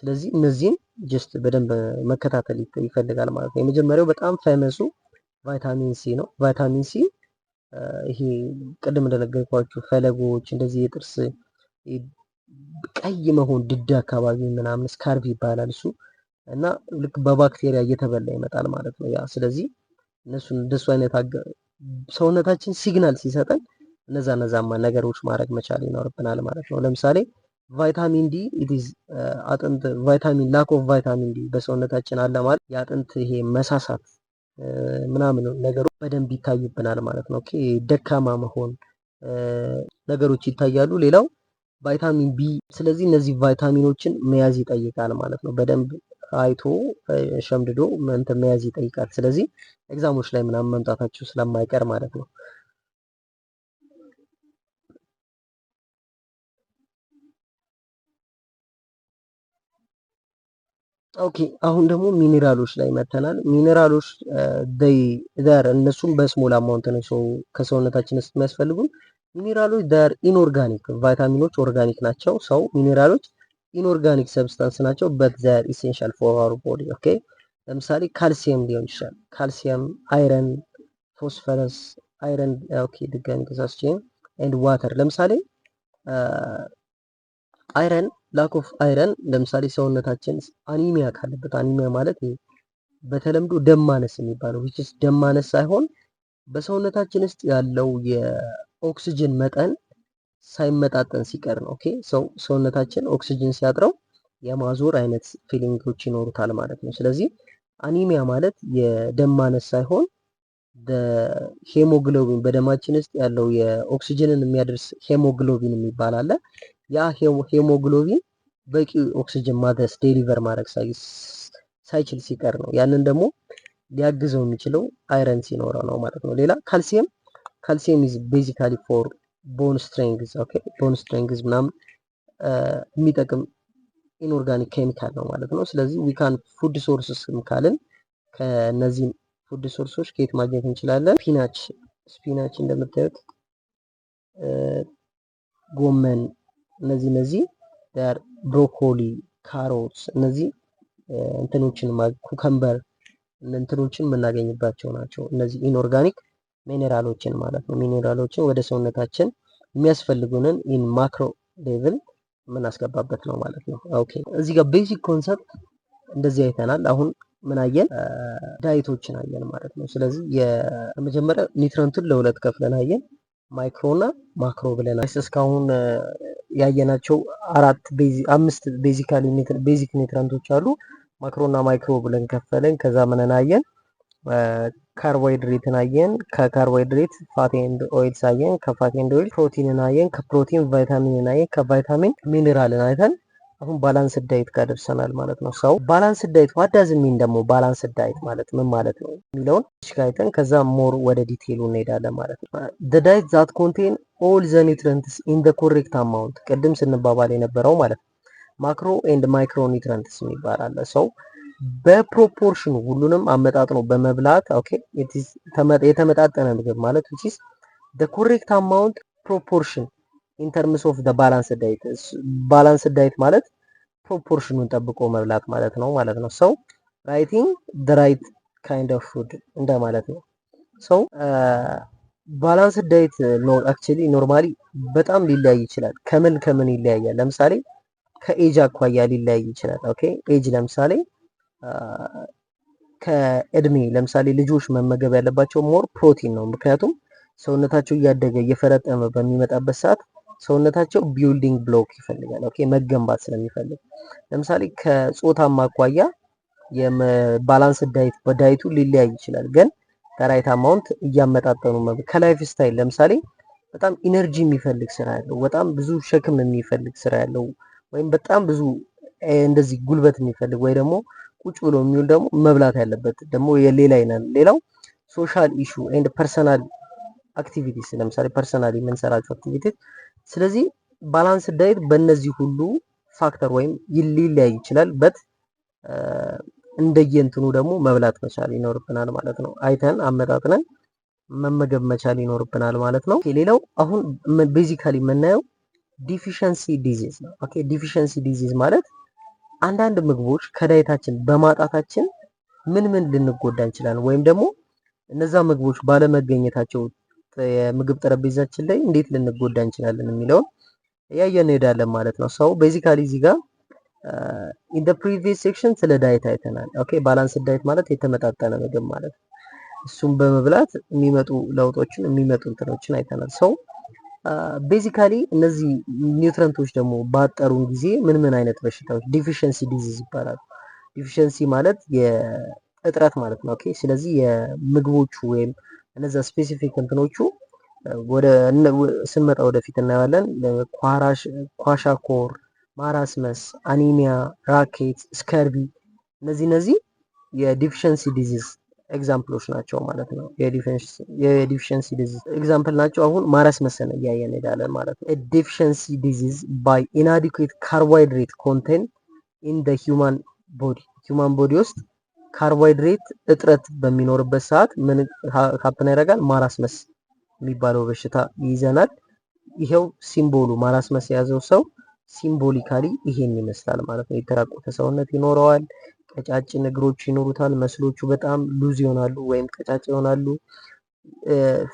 ስለዚህ እነዚህን ጀስት በደንብ መከታተል ይፈልጋል ማለት ነው። የመጀመሪያው በጣም ፌመሱ ቫይታሚን ሲ ነው። ቫይታሚን ሲ ይሄ ቅድም እንደነገርኳችሁ ፈለጎች እንደዚህ የጥርስ ቀይ መሆን ድድ አካባቢ ምናምን ስካርቭ ይባላል እሱ እና ልክ በባክቴሪያ እየተበላ ይመጣል ማለት ነው። ያ ስለዚህ እንደሱ አይነት ሰውነታችን ሲግናል ሲሰጠን እነዛማ ነገሮች ማድረግ መቻል ይኖርብናል ማለት ነው። ለምሳሌ ቫይታሚን ዲ ኢዝ አጥንት ቫይታሚን ላክ ኦፍ ቫይታሚን ዲ በሰውነታችን አለ ማለት የአጥንት ይሄ መሳሳት ምናምን ነገሮች በደንብ ይታዩብናል ማለት ነው። ኦኬ ደካማ መሆን ነገሮች ይታያሉ። ሌላው ቫይታሚን ቢ ስለዚህ እነዚህ ቫይታሚኖችን መያዝ ይጠይቃል ማለት ነው። በደንብ አይቶ ሸምድዶ መያዝ ይጠይቃል። ስለዚህ ኤግዛሞች ላይ ምናምን መምጣታችሁ ስለማይቀር ማለት ነው። ኦኬ አሁን ደግሞ ሚኔራሎች ላይ መተናል። ሚኔራሎች እነሱም በስሞል አማውንት ነው ከሰውነታችን ውስጥ የሚያስፈልጉን ሚኔራሎች ዳር ኢንኦርጋኒክ ቫይታሚኖች ኦርጋኒክ ናቸው። ሰው ሚኔራሎች ኢንኦርጋኒክ ሰብስታንስ ናቸው በት ዛር ኢሴንሻል ፎር አወር ቦዲ ኦኬ። ለምሳሌ ካልሲየም ሊሆን ይችላል። ካልሲየም፣ አይረን፣ ፎስፈረስ፣ አይረን ኦኬ ድጋሚ ተሳስቼ ኤንድ ዋተር። ለምሳሌ አይረን ላክ ኦፍ አይረን ለምሳሌ ሰውነታችን አኒሚያ ካለበት አኒሚያ ማለት በተለምዶ ደም ማነስ የሚባለው which is ደም ማነስ ሳይሆን በሰውነታችን ውስጥ ያለው የኦክሲጅን መጠን ሳይመጣጠን ሲቀር ነው። ኦኬ ሰውነታችን ኦክሲጅን ሲያጥረው የማዞር አይነት ፊሊንጎች ይኖሩታል ማለት ነው። ስለዚህ አኒሚያ ማለት የደም ማነስ ሳይሆን ሄሞግሎቢን በደማችን ውስጥ ያለው የኦክሲጅንን የሚያደርስ ሄሞግሎቢን የሚባል አለ። ያ ሄሞግሎቢን በቂ ኦክሲጅን ማድረስ ዴሊቨር ማድረግ ሳይችል ሲቀር ነው። ያንን ደግሞ ሊያግዘው የሚችለው አይረን ሲኖረው ነው ማለት ነው። ሌላ ካልሲየም ኢዝ ቤዚካሊ ፎር ቦን ስትሬንግዝ ኦኬ፣ ቦን ስትሬንግዝ ምናምን የሚጠቅም ኢንኦርጋኒክ ኬሚካል ነው ማለት ነው። ስለዚህ ዊካን ፉድ ሶርስስ ካልን ከነዚህ ፉድ ሶርሶች ከየት ማግኘት እንችላለን? ስፒናች እንደምታዩት፣ ጎመን፣ እነዚህ ብሮኮሊ፣ ካሮትስ እነዚህ እንትኖችን ኩከምበር እንትኖችን የምናገኝባቸው ናቸው። እነዚህ ኢንኦርጋኒክ ሚኔራሎችን ማለት ነው። ሚኔራሎችን ወደ ሰውነታችን የሚያስፈልጉንን ኢን ማክሮ ሌቭል የምናስገባበት ነው ማለት ነው። ኦኬ እዚህ ጋር ቤዚክ ኮንሰፕት እንደዚህ አይተናል። አሁን ምን አየን? ዳይቶችን አየን ማለት ነው። ስለዚህ የመጀመሪያ ኒውትረንቱን ለሁለት ከፍለን አየን፣ ማይክሮ እና ማክሮ ብለናል። እስካሁን ያየናቸው አምስት ቤዚክ ኒውትረንቶች አሉ። ማክሮ እና ማይክሮ ብለን ከፈለን። ከዛ ምን አየን? ካርቦሃይድሬትን አየን። ከካርቦሃይድሬት ፋት ኤንድ ኦይልስ አየን። ከፋት ኤንድ ኦይል ፕሮቲንን አየን። ከፕሮቲን ቫይታሚንን አየን። ከቫይታሚን ሚኔራልን አይተን አሁን ባላንስድ ዳይት ጋር ደርሰናል ማለት ነው። ሰው ባላንስድ ዳይት ዋት ዳዝ ሚን ደግሞ ባላንስድ ዳይት ማለት ምን ማለት ነው የሚለውን አይተን ከዛ ሞር ወደ ዲቴይሉ እንሄዳለን ማለት ነው። the diet that contain all the nutrients in the correct amount ቅድም ስንባባል የነበረው ማለት ነው። ማክሮ ኤንድ ማይክሮ ኒውትረንትስ የሚባል አለ። ሰው በፕሮፖርሽኑ ሁሉንም አመጣጥኖ በመብላት ኦኬ የተመጣጠነ ምግብ ማለት which is the correct amount proportion in terms of the balanced diet balanced diet ማለት ፕሮፖርሽኑን ጠብቆ መብላት ማለት ነው። ሰው writing the right kind of food እንደማለት ነው። ሰው ባላንስድ ዳይት አክቹሊ ኖርማሊ በጣም ሊለያይ ይችላል። ከምን ይለያያል? ለምሳሌ ከኤጅ አኳያ ሊለያይ ይችላል። ኦኬ ኤጅ ለምሳሌ ከእድሜ ለምሳሌ ልጆች መመገብ ያለባቸው ሞር ፕሮቲን ነው። ምክንያቱም ሰውነታቸው እያደገ እየፈረጠመ በሚመጣበት ሰዓት ሰውነታቸው ቢልዲንግ ብሎክ ይፈልጋል። ኦኬ መገንባት ስለሚፈልግ። ለምሳሌ ከጾታም አኳያ የባላንስ ዳይት በዳይቱ ሊለያይ ይችላል። ግን ከራይት አማውንት እያመጣጠኑ ከላይፍ ስታይል ለምሳሌ በጣም ኢነርጂ የሚፈልግ ስራ ያለው፣ በጣም ብዙ ሸክም የሚፈልግ ስራ ያለው ወይም በጣም ብዙ እንደዚህ ጉልበት የሚፈልግ ወይ ደግሞ ቁጭ ብሎ የሚውል ደግሞ መብላት ያለበት ደግሞ የሌላ አይነት። ሌላው ሶሻል ኢሹ ኤንድ ፐርሰናል አክቲቪቲስ ለምሳሌ ፐርሰናሊ የምንሰራቸው አክቲቪቲስ። ስለዚህ ባላንስ ዳይት በእነዚህ ሁሉ ፋክተር ወይም ሊለያይ ይችላል። በት እንደየንትኑ ደግሞ መብላት መቻል ይኖርብናል ማለት ነው። አይተን አመጣጥነን መመገብ መቻል ይኖርብናል ማለት ነው። ሌላው አሁን ቤዚካሊ የምናየው ዲፊሸንሲ ዲዚዝ ነው። ኦኬ ዲፊሸንሲ ዲዚዝ ማለት አንዳንድ ምግቦች ከዳይታችን በማጣታችን ምን ልንጎዳ እንችላለን ወይም ደግሞ እነዛ ምግቦች ባለመገኘታቸው የምግብ ጠረጴዛችን ላይ እንዴት ልንጎዳ እንችላለን የሚለውን እያየን እንሄዳለን ማለት ነው። ሰው ቤዚካሊ እዚህ ጋር ኢን ዘ ፕሪቪየስ ሴክሽን ስለ ዳይት አይተናል። ኦኬ ባላንስድ ዳይት ማለት የተመጣጠነ ምግብ ማለት ነው። እሱም በመብላት የሚመጡ ለውጦችን የሚመጡ እንትኖችን አይተናል። ሰው ቤዚካሊ እነዚህ ኒውትረንቶች ደግሞ ባጠሩን ጊዜ ምን አይነት በሽታዎች ዲፊሸንሲ ዲዚዝ ይባላሉ። ዲፊሸንሲ ማለት የእጥረት ማለት ነው። ኦኬ ስለዚህ የምግቦቹ ወይም እነዛ ስፔሲፊክ እንትኖቹ ስንመጣ ወደፊት እናያለን። ኳሻኮር፣ ማራስመስ፣ አኒሚያ፣ ራኬት፣ ስከርቢ እነዚህ የዲፊሸንሲ ዲዚዝ ኤግዛምፕሎች ናቸው ማለት ነው። የዲፊሸንሲ ዲዚዝ ኤግዛምፕል ናቸው። አሁን ማራስመስን እያየን እንሄዳለን ማለት ነው። ዲፊሸንሲ ዲዚዝ ባይ ኢናዲኩዌት ካርቦሃይድሬት ኮንቴንት ኢን ዘ ሂውማን ቦዲ ውስጥ ካርቦሃይድሬት እጥረት በሚኖርበት ሰዓት ምን ሀፕን ያደርጋል? ማራስመስ የሚባለው በሽታ ይይዘናል። ይሄው ሲምቦሉ ማራስመስ የያዘው ሰው ሲምቦሊካሊ ይሄን ይመስላል ማለት ነው። የተራቆተ ሰውነት ይኖረዋል። ቀጫጭን እግሮች ይኖሩታል። መስሎቹ በጣም ሉዝ ይሆናሉ ወይም ቀጫጭ ይሆናሉ።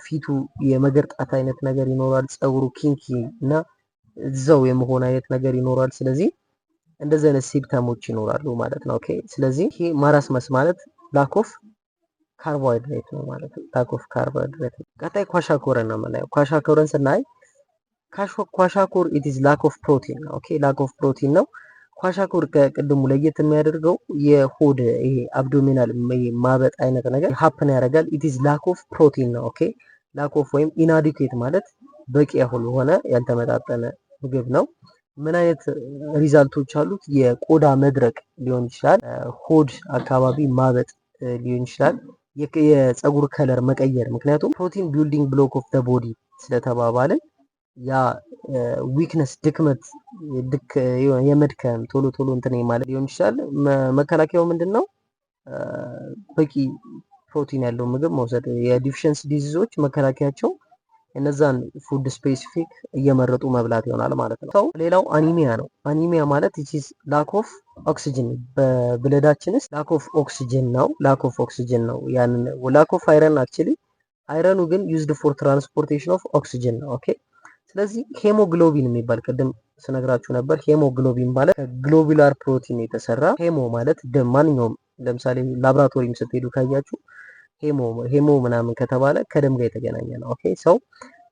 ፊቱ የመገርጣት አይነት ነገር ይኖራል። ፀጉሩ ኪንኪ እና እዛው የመሆን አይነት ነገር ይኖራል። ስለዚህ እንደዚህ አይነት ሲምፕተሞች ይኖራሉ ማለት ነው። ኦኬ ስለዚህ ይሄ ማራስመስ ማለት ላክ ኦፍ ካርቦሃይድሬት ነው ማለት ነው። ላክ ኦፍ ካርቦሃይድሬት። ቀጣይ ኳሻኮርን ነው የምናየው። ኳሻኮርን ስናይ ኳሻኮር ኢት ኢዝ ላክ ኦፍ ፕሮቲን ነው። ኦኬ ላክ ኦፍ ፕሮቲን ነው። ኳሻኮር ከቅድሙ ለየት የሚያደርገው የሆድ ይሄ አብዶሚናል ማበጥ አይነት ነገር ሀፕን ያደርጋል። ኢት ኢዝ ላክ ኦፍ ፕሮቲን ነው። ኦኬ ላክ ኦፍ ወይም ኢናዲኩዌት ማለት በቂ ያልሆነ ያልተመጣጠነ ምግብ ነው። ምን አይነት ሪዛልቶች አሉት? የቆዳ መድረቅ ሊሆን ይችላል፣ ሆድ አካባቢ ማበጥ ሊሆን ይችላል፣ የፀጉር ከለር መቀየር። ምክንያቱም ፕሮቲን ቢልዲንግ ብሎክ ኦፍ ዘ ቦዲ ስለተባባልን ያ ዊክነስ ድክመት የመድከም ቶሎ ቶሎ እንትን ማለት ሊሆን ይችላል። መከላከያው ምንድን ነው? በቂ ፕሮቲን ያለው ምግብ መውሰድ። የዲፊሸንሲ ዲዚዞች መከላከያቸው እነዛን ፉድ ስፔሲፊክ እየመረጡ መብላት ይሆናል ማለት ነው። ሌላው አኒሚያ ነው። አኒሚያ ማለት ኢትስ ላክ ኦፍ ኦክሲጅን፣ በብለዳችንስ ላክ ኦፍ ኦክሲጅን ነው። ላክ ኦፍ ኦክሲጅን ነው። ያንን ላክ ኦፍ አይረን አክቹሊ አይረኑ ግን ዩዝድ ፎር ትራንስፖርቴሽን ኦፍ ኦክሲጅን ነው። ኦኬ ስለዚህ ሄሞግሎቢን የሚባል ቅድም ስነግራችሁ ነበር። ሄሞግሎቢን ማለት ከግሎቡላር ፕሮቲን የተሰራ ሄሞ ማለት ደም። ማንኛውም ለምሳሌ ላብራቶሪም ስትሄዱ ካያችሁ ሄሞ ምናምን ከተባለ ከደም ጋር የተገናኘ ነው። ኦኬ ሰው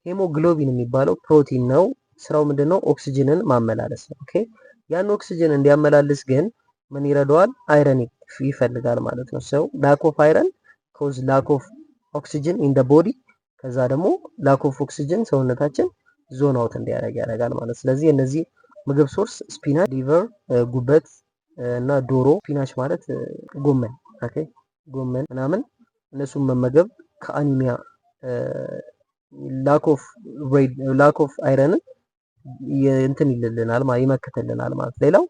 ሄሞግሎቢን የሚባለው ፕሮቲን ነው። ስራው ምንድነው? ኦክሲጅንን ማመላለስ ነው። ኦኬ ያን ኦክሲጅን እንዲያመላልስ ግን ምን ይረዳዋል? አይረን ይፈልጋል ማለት ነው። ሰው ላክ ኦፍ አይረን ኮዝ ላክ ኦፍ ኦክሲጅን ኢን ዘ ቦዲ፣ ከዛ ደግሞ ላክ ኦፍ ኦክሲጅን ሰውነታችን ዞን አውት እንዲያደርግ ያደርጋል ማለት። ስለዚህ እነዚህ ምግብ ሶርስ ስፒናች፣ ሊቨር፣ ጉበት እና ዶሮ። ስፒናች ማለት ጎመን፣ ኦኬ ጎመን ምናምን እነሱን መመገብ ከአኒሚያ ላክ ኦፍ አይረንን እንትን ይልልናል ማለት ይመክትልናል ማለት። ሌላው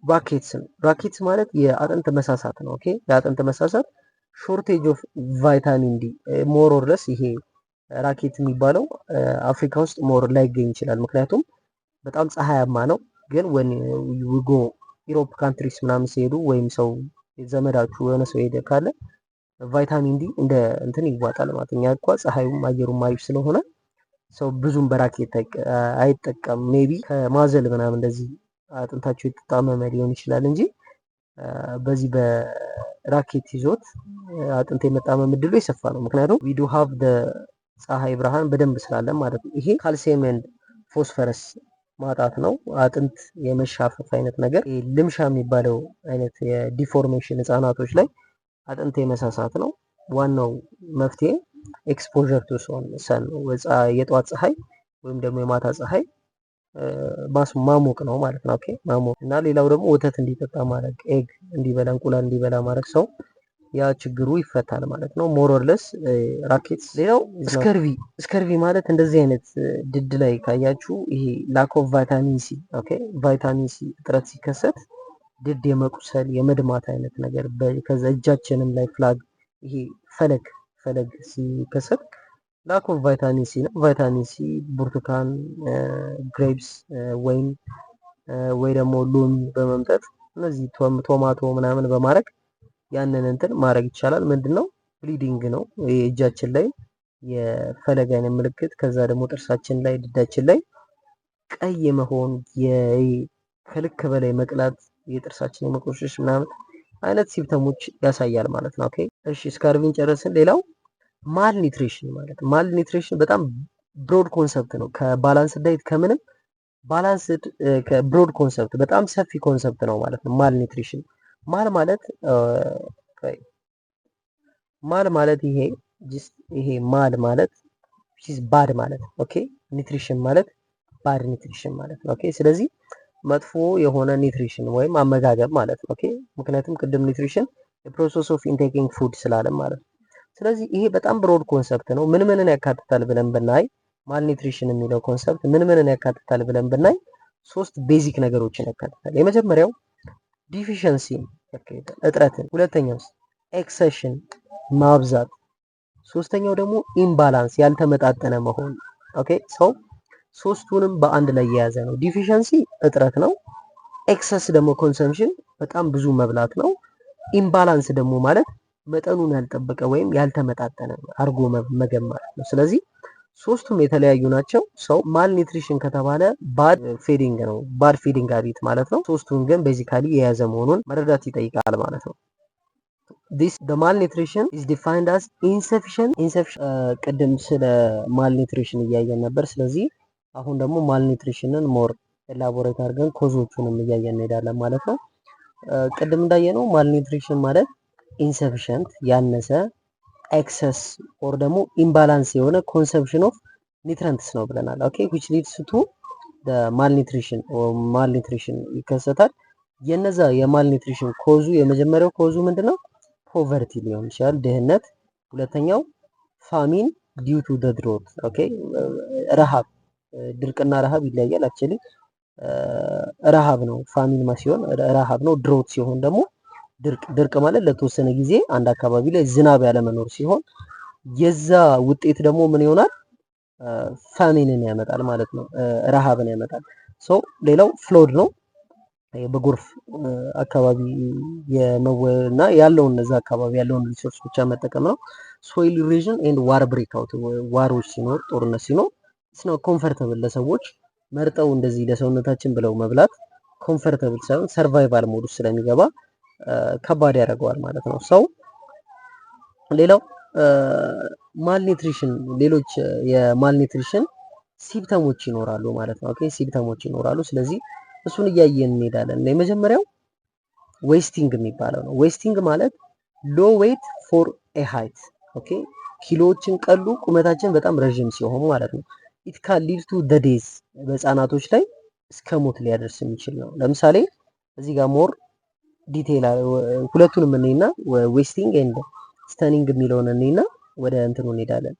ራኬትስ ነው። ራኬትስ ማለት የአጥንት መሳሳት ነው። ኦኬ የአጥንት መሳሳት ሾርቴጅ ኦፍ ቫይታሚን ዲ ሞር ኦር ለስ ይሄ ራኬት የሚባለው አፍሪካ ውስጥ ሞር ላይገኝ ይችላል። ምክንያቱም በጣም ፀሐያማ ነው። ግን ወን ዊጎ ኢሮፕ ካንትሪስ ምናምን ሲሄዱ ወይም ሰው ዘመዳችሁ የሆነ ሰው ሄደ ካለ ቫይታሚን ዲ እንደ እንትን ይዋጣል ማለት። እኛ እንኳ ፀሐዩም አየሩም አሪፍ ስለሆነ ሰው ብዙም በራኬት አይጠቀም። ሜቢ ከማዘል ምናምን እንደዚህ አጥንታቸው የተጣመመ ሊሆን ይችላል እንጂ በዚህ በራኬት ይዞት አጥንት የመጣመም እድሉ የሰፋ ነው። ምክንያቱም ዊ ዱ ሃቭ ደ ፀሐይ ብርሃን በደንብ ስላለን ማለት ነው። ይሄ ካልሲየም ኤንድ ፎስፈረስ ማጣት ነው። አጥንት የመሻፈፍ አይነት ነገር፣ ልምሻ የሚባለው አይነት የዲፎርሜሽን ህጻናቶች ላይ አጥንት የመሳሳት ነው። ዋናው መፍትሄ ኤክስፖዠር ቱ ሰን ነው። የጠዋት ፀሐይ ወይም ደግሞ የማታ ፀሐይ ማሞቅ ነው ማለት ነው። ኦኬ ማሞቅ እና ሌላው ደግሞ ወተት እንዲጠጣ ማድረግ፣ ኤግ እንዲበላ፣ እንቁላል እንዲበላ ማድረግ ሰው ያ ችግሩ ይፈታል ማለት ነው። ሞር ኦር ለስ ራኬትስ። ሌላው ስከርቪ ማለት እንደዚህ አይነት ድድ ላይ ካያችሁ ይሄ ላክ ኦፍ ቫይታሚን ሲ፣ ኦኬ ቫይታሚን ሲ እጥረት ሲከሰት ድድ የመቁሰል የመድማት አይነት ነገር፣ ከዛ እጃችንም ላይ ፍላግ ይሄ ፈለግ ሲከሰት ላክ ኦፍ ቫይታሚን ሲ ነው። ቫይታሚን ሲ ብርቱካን፣ ግሬፕስ፣ ወይን ወይ ደግሞ ሎሚ በመምጠጥ እነዚህ ቶማቶ ምናምን በማድረግ ያንን እንትን ማድረግ ይቻላል። ምንድነው? ብሊዲንግ ነው እጃችን ላይ የፈለግ አይነት ምልክት፣ ከዛ ደግሞ ጥርሳችን ላይ ድዳችን ላይ ቀይ የመሆን ከልክ በላይ መቅላት፣ የጥርሳችን የመቆሸሽ ምናምን አይነት ሲምፕተሞች ያሳያል ማለት ነው። ኦኬ እሺ ስካርቪን ጨረስን። ሌላው ማል ኒትሪሽን ማለት ማል ኒትሪሽን በጣም ብሮድ ኮንሰፕት ነው። ከባላንስ ዳይት ከምንም ባላንስድ ከብሮድ ኮንሰፕት በጣም ሰፊ ኮንሰፕት ነው ማለት ነው። ማል ኒትሪሽን ማል ማለት ይሄ ማል ማለት ባድ ማለት ኦኬ ኒትሪሽን ማለት ባድ ኒትሪሽን ማለት ነው። ኦኬ ስለዚህ መጥፎ የሆነ ኒትሪሽን ወይም አመጋገብ ማለት ነው። ኦኬ ምክንያቱም ቅድም ኒትሪሽን የፕሮሰስ ኦፍ ኢንቴኪንግ ፉድ ስላለም ማለት ነው። ስለዚህ ይሄ በጣም ብሮድ ኮንሰፕት ነው። ምንን ያካትታል ብለን ብናይ ማል ኒትሪሽን የሚለው ኮንሰፕት ምንን ያካትታል ብለን ብናይ ሶስት ቤዚክ ነገሮችን ያካትታል። የመጀመሪያው ዲፊሸንሲ እጥረትን፣ ሁለተኛው ኤክሰሽን ማብዛት፣ ሶስተኛው ደግሞ ኢምባላንስ ያልተመጣጠነ መሆን። ኦኬ ሰው ሶስቱንም በአንድ ላይ የያዘ ነው። ዲፊሸንሲ እጥረት ነው። ኤክሰስ ደግሞ ኮንሰምፕሽን በጣም ብዙ መብላት ነው። ኢምባላንስ ደግሞ ማለት መጠኑን ያልጠበቀ ወይም ያልተመጣጠነ አርጎ መመገብ ማለት ነው። ስለዚህ ሶስቱም የተለያዩ ናቸው። ሰው ማል ኒትሪሽን ከተባለ ባድ ፊዲንግ ነው፣ ባድ ፊዲንግ ሃቢት ማለት ነው። ሶስቱን ግን ቤዚካሊ የያዘ መሆኑን መረዳት ይጠይቃል ማለት ነው። the malnutrition is defined as insufficient ቅድም ስለ malnutrition እያየን ነበር። ስለዚህ አሁን ደግሞ malnutritionን ሞር ኤላቦሬት አድርገን ኮዞቹንም እያየን እንሄዳለን ማለት ነው። ቅድም እንዳየነው ማልኒትሪሽን ማለት ኢንሰፊሸንት ያነሰ፣ ኤክሰስ ኦር ደግሞ ኢምባላንስ የሆነ ኮንሰፕሽን ኦፍ ኒትረንትስ ነው ብለናል። ኦኬ ዊች ሊድስ ቱ ማልኒትሪሽን ይከሰታል። የነዛ የማልኒትሪሽን ኮዙ የመጀመሪያው ኮዙ ምንድነው? ፖቨርቲ ሊሆን ይችላል፣ ድህነት። ሁለተኛው ፋሚን ዲው ቱ ዘ ድሮት። ኦኬ ረሃብ፣ ድርቅና ረሃብ ይለያያል። አክቹሊ ረሃብ ነው ፋሚን ሲሆን ረሃብ ነው። ድሮት ሲሆን ደግሞ ድርቅ ማለት ለተወሰነ ጊዜ አንድ አካባቢ ላይ ዝናብ ያለመኖር ሲሆን የዛ ውጤት ደግሞ ምን ይሆናል? ፋሚንን ያመጣል ማለት ነው፣ ረሃብን ያመጣል። ሌላው ፍሎድ ነው፣ በጎርፍ አካባቢ የመወና ያለውን እዛ አካባቢ ያለውን ሪሶርስ ብቻ መጠቀም ነው። ሶይል ኢሮዥን ኤንድ ዋር ብሬክ አውት፣ ዋሮች ሲኖር ጦርነት ሲኖር ስለ ኮምፈርተብል ለሰዎች መርጠው እንደዚህ ለሰውነታችን ብለው መብላት ኮምፈርተብል ሳይሆን ሰርቫይቫል ሞድ ውስጥ ስለሚገባ ከባድ ያደርገዋል ማለት ነው። ሌላው ማልኒትሪሽን፣ ሌሎች የማልኒትሪሽን ሲምፕተሞች ይኖራሉ ማለት ነው። ኦኬ ሲምፕተሞች ይኖራሉ። ስለዚህ እሱን እያየን እንሄዳለን። የመጀመሪያው ዌስቲንግ የሚባለው ነው። ዌስቲንግ ማለት ሎ ዌት ፎር ኤ ሃይት። ኦኬ ኪሎዎችን ቀሉ ቁመታችን በጣም ረዥም ሲሆን ማለት ነው። ኢት ካን ሊድ ቱ ዘ ዴዝ፣ በህፃናቶች ላይ እስከ ሞት ሊያደርስ የሚችል ነው። ለምሳሌ እዚህ ጋር ሞር ዲቴይል ሁለቱንም እንይና ዌስቲንግ ኤንድ ስተኒንግ የሚለውን እንይና ወደ እንትኑ እንሄዳለን።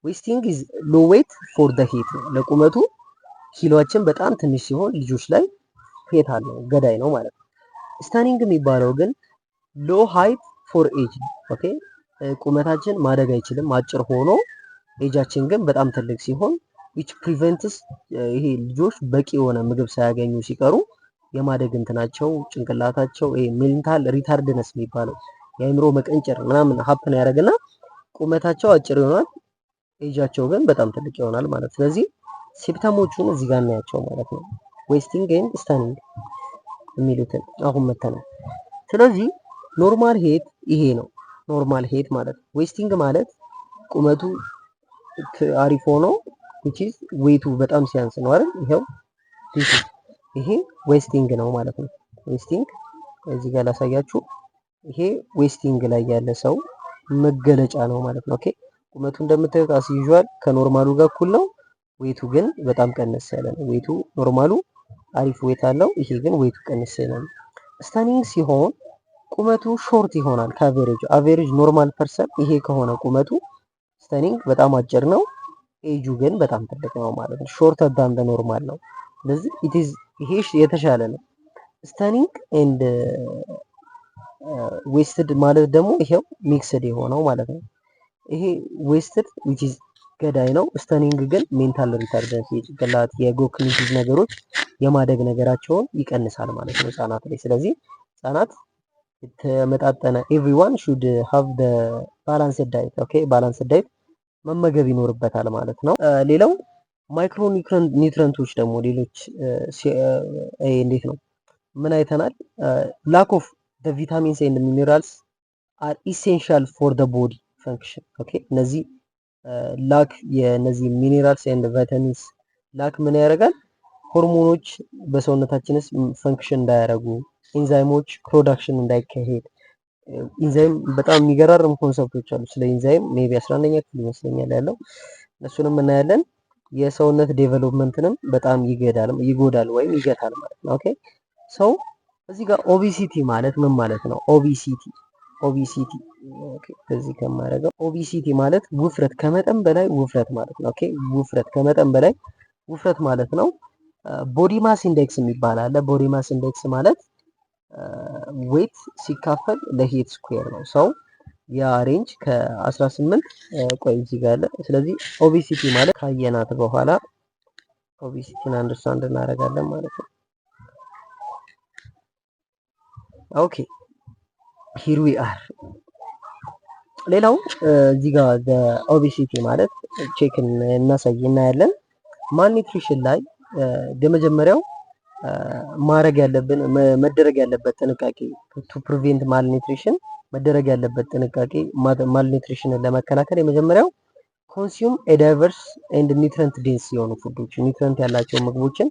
ዌስቲንግ ኢዝ ሎ ዌት ፎር ዘ ሂት፣ ለቁመቱ ኪሎአችን በጣም ትንሽ ሲሆን ልጆች ላይ ፌት አለው፣ ገዳይ ነው ማለት ነው። ስተኒንግ የሚባለው ግን ሎ ሃይት ፎር ኤጅ። ኦኬ ቁመታችን ማደግ አይችልም አጭር ሆኖ ኤጃችን ግን በጣም ትልቅ ሲሆን which prevents ይሄ ልጆች በቂ የሆነ ምግብ ሳያገኙ ሲቀሩ የማደግ እንትናቸው ጭንቅላታቸው ሜንታል ሪታርድነስ የሚባለው የአእምሮ መቀንጨር ምናምን ሀፕን ያደርግና ቁመታቸው አጭር ይሆናል፣ ኤጃቸው ግን በጣም ትልቅ ይሆናል ማለት። ስለዚህ ሲምፕተሞቹን እዚህ ጋር እናያቸው ማለት ነው። ዌስቲንግ ኤንድ ስተኒንግ የሚሉትን አሁን መተናል። ስለዚህ ኖርማል ሄት ይሄ ነው። ኖርማል ሄት ማለት ዌስቲንግ ማለት ቁመቱ አሪፍ ሆኖ which is ዌቱ በጣም ሲያንስ ነው አይደል? ይሄ ዌስቲንግ ነው ማለት ነው። ዌስቲንግ እዚህ ጋር ላሳያችሁ። ይሄ ዌስቲንግ ላይ ያለ ሰው መገለጫ ነው ማለት ነው። ኦኬ ቁመቱ እንደምታዩት አስ ዩዥዋል ከኖርማሉ ጋር እኩል ነው። ዌቱ ግን በጣም ቀነስ ያለ ነው። ዌቱ ኖርማሉ አሪፍ ዌት አለው፣ ይሄ ግን ዌቱ ቀነስ ያለ ነው። ስታኒንግ ሲሆን ቁመቱ ሾርት ይሆናል ከአቨሬጅ። አቨሬጅ ኖርማል ፐርሰን ይሄ ከሆነ ቁመቱ፣ ስታኒንግ በጣም አጭር ነው፣ ኤጁ ግን በጣም ትልቅ ነው ማለት ነው። ሾርተር ዳን ኖርማል ነው። ስለዚህ ይሄ የተሻለ ነው። ስታኒንግ ኤንድ ዌስትድ ማለት ደግሞ ይሄው ሚክስድ የሆነው ማለት ነው። ይሄ ዌስትድ which is ገዳይ ነው። ስተኒንግ ግን ሜንታል ሪታርደንስ የጭንቅላት የኮግኒቲቭ ነገሮች የማደግ ነገራቸውን ይቀንሳል ማለት ነው ህጻናት ላይ። ስለዚህ ህጻናት የተመጣጠነ everyone should have the balanced diet ኦኬ ባላንስድ ዳይት መመገብ ይኖርበታል ማለት ነው። ሌላው ማይክሮ ኒውትረንቶች ደግሞ ሌሎች እንዴት ነው ምን አይተናል? ላክ ኦፍ the vitamins and minerals are essential for the body function ኦኬ እነዚህ ላክ የነዚህ ሚኔራልስ ኤንድ ቫይታሚንስ ላክ ምን ያደርጋል? ሆርሞኖች በሰውነታችን ውስጥ ፈንክሽን እንዳያደርጉ፣ ኢንዛይሞች ፕሮዳክሽን እንዳይካሄድ። ኢንዛይም በጣም የሚገራርም ኮንሰፕቶች አሉ ስለ ኢንዛይም ሜቢ 11ኛ ክፍል ይመስለኛል ያለው፣ እነሱንም እናያለን። የሰውነት ዴቨሎፕመንትንም በጣም ይጎዳል ወይም ይገታል ማለት ነው። ኦኬ ሰው እዚህ ጋር ኦቢሲቲ ማለት ምን ማለት ነው? ኦቢሲቲ ኦኬ እዚህ ከማረጋው ኦቢሲቲ ማለት ውፍረት፣ ከመጠን በላይ ውፍረት ማለት ነው። ኦኬ ውፍረት፣ ከመጠን በላይ ውፍረት ማለት ነው። ቦዲ ማስ ኢንዴክስ የሚባል አለ። ቦዲ ማስ ኢንዴክስ ማለት ዌት ሲካፈል ለሄት ስኩዌር ነው። ሰው ያ ሬንጅ ከ18 ቆይ እዚህ ጋር አለ። ስለዚህ ኦቢሲቲ ማለት ካየናት በኋላ ኦቢሲቲን አንደርስታንድ እናደርጋለን ማለት ነው። ኦኬ ሂር ዊ አር። ሌላው እዚህ ጋር ኦቢሲቲ ማለት ቼክ እናያለን። ማልኒትሪሽን ላይ የመጀመሪያው መደረግ ያለበት ጥንቃቄ ቱ ፕሪቬንት ማልኒትሪሽን መደረግ ያለበት ጥንቃቄ ማልኒትሪሽንን ለመከላከል የመጀመሪያው ኮንሱም ኤ ዳይቨርስ ኤንድ ኒውትረንት ዴንስ የሆኑ ፉዶች ኒውትረንት ያላቸው ምግቦችን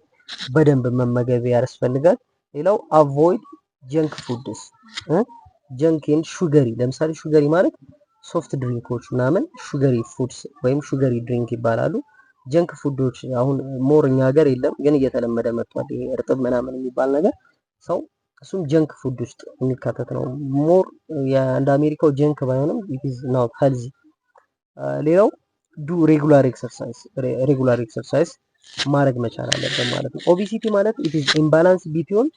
በደንብ መመገብ ያስፈልጋል። ሌላው አቮይድ ጀንክ ፉድስ ጀንክ ኤንድ ሹገሪ። ለምሳሌ ሹገሪ ማለት ሶፍት ድሪንኮች ምናምን ሹገሪ ፉድስ ወይም ሹገሪ ድሪንክ ይባላሉ። ጀንክ ፉዶች አሁን ሞር እኛ ሀገር የለም ግን እየተለመደ መጥቷል። ይሄ እርጥብ ምናምን የሚባል ነገር ሰው እሱም ጀንክ ፉድ ውስጥ የሚካተት ነው። ሞር እንደ አሜሪካው ጀንክ ባይሆንም ኢት ኢዝ ናት ሄልዚ። ሌላው ዱ ሬጉላር ኤክሰርሳይዝ ማድረግ መቻል አለብን ማለት ነው። ኦቢሲቲ ማለት ኢት ኢዝ ኢምባላንስ ቢትዊን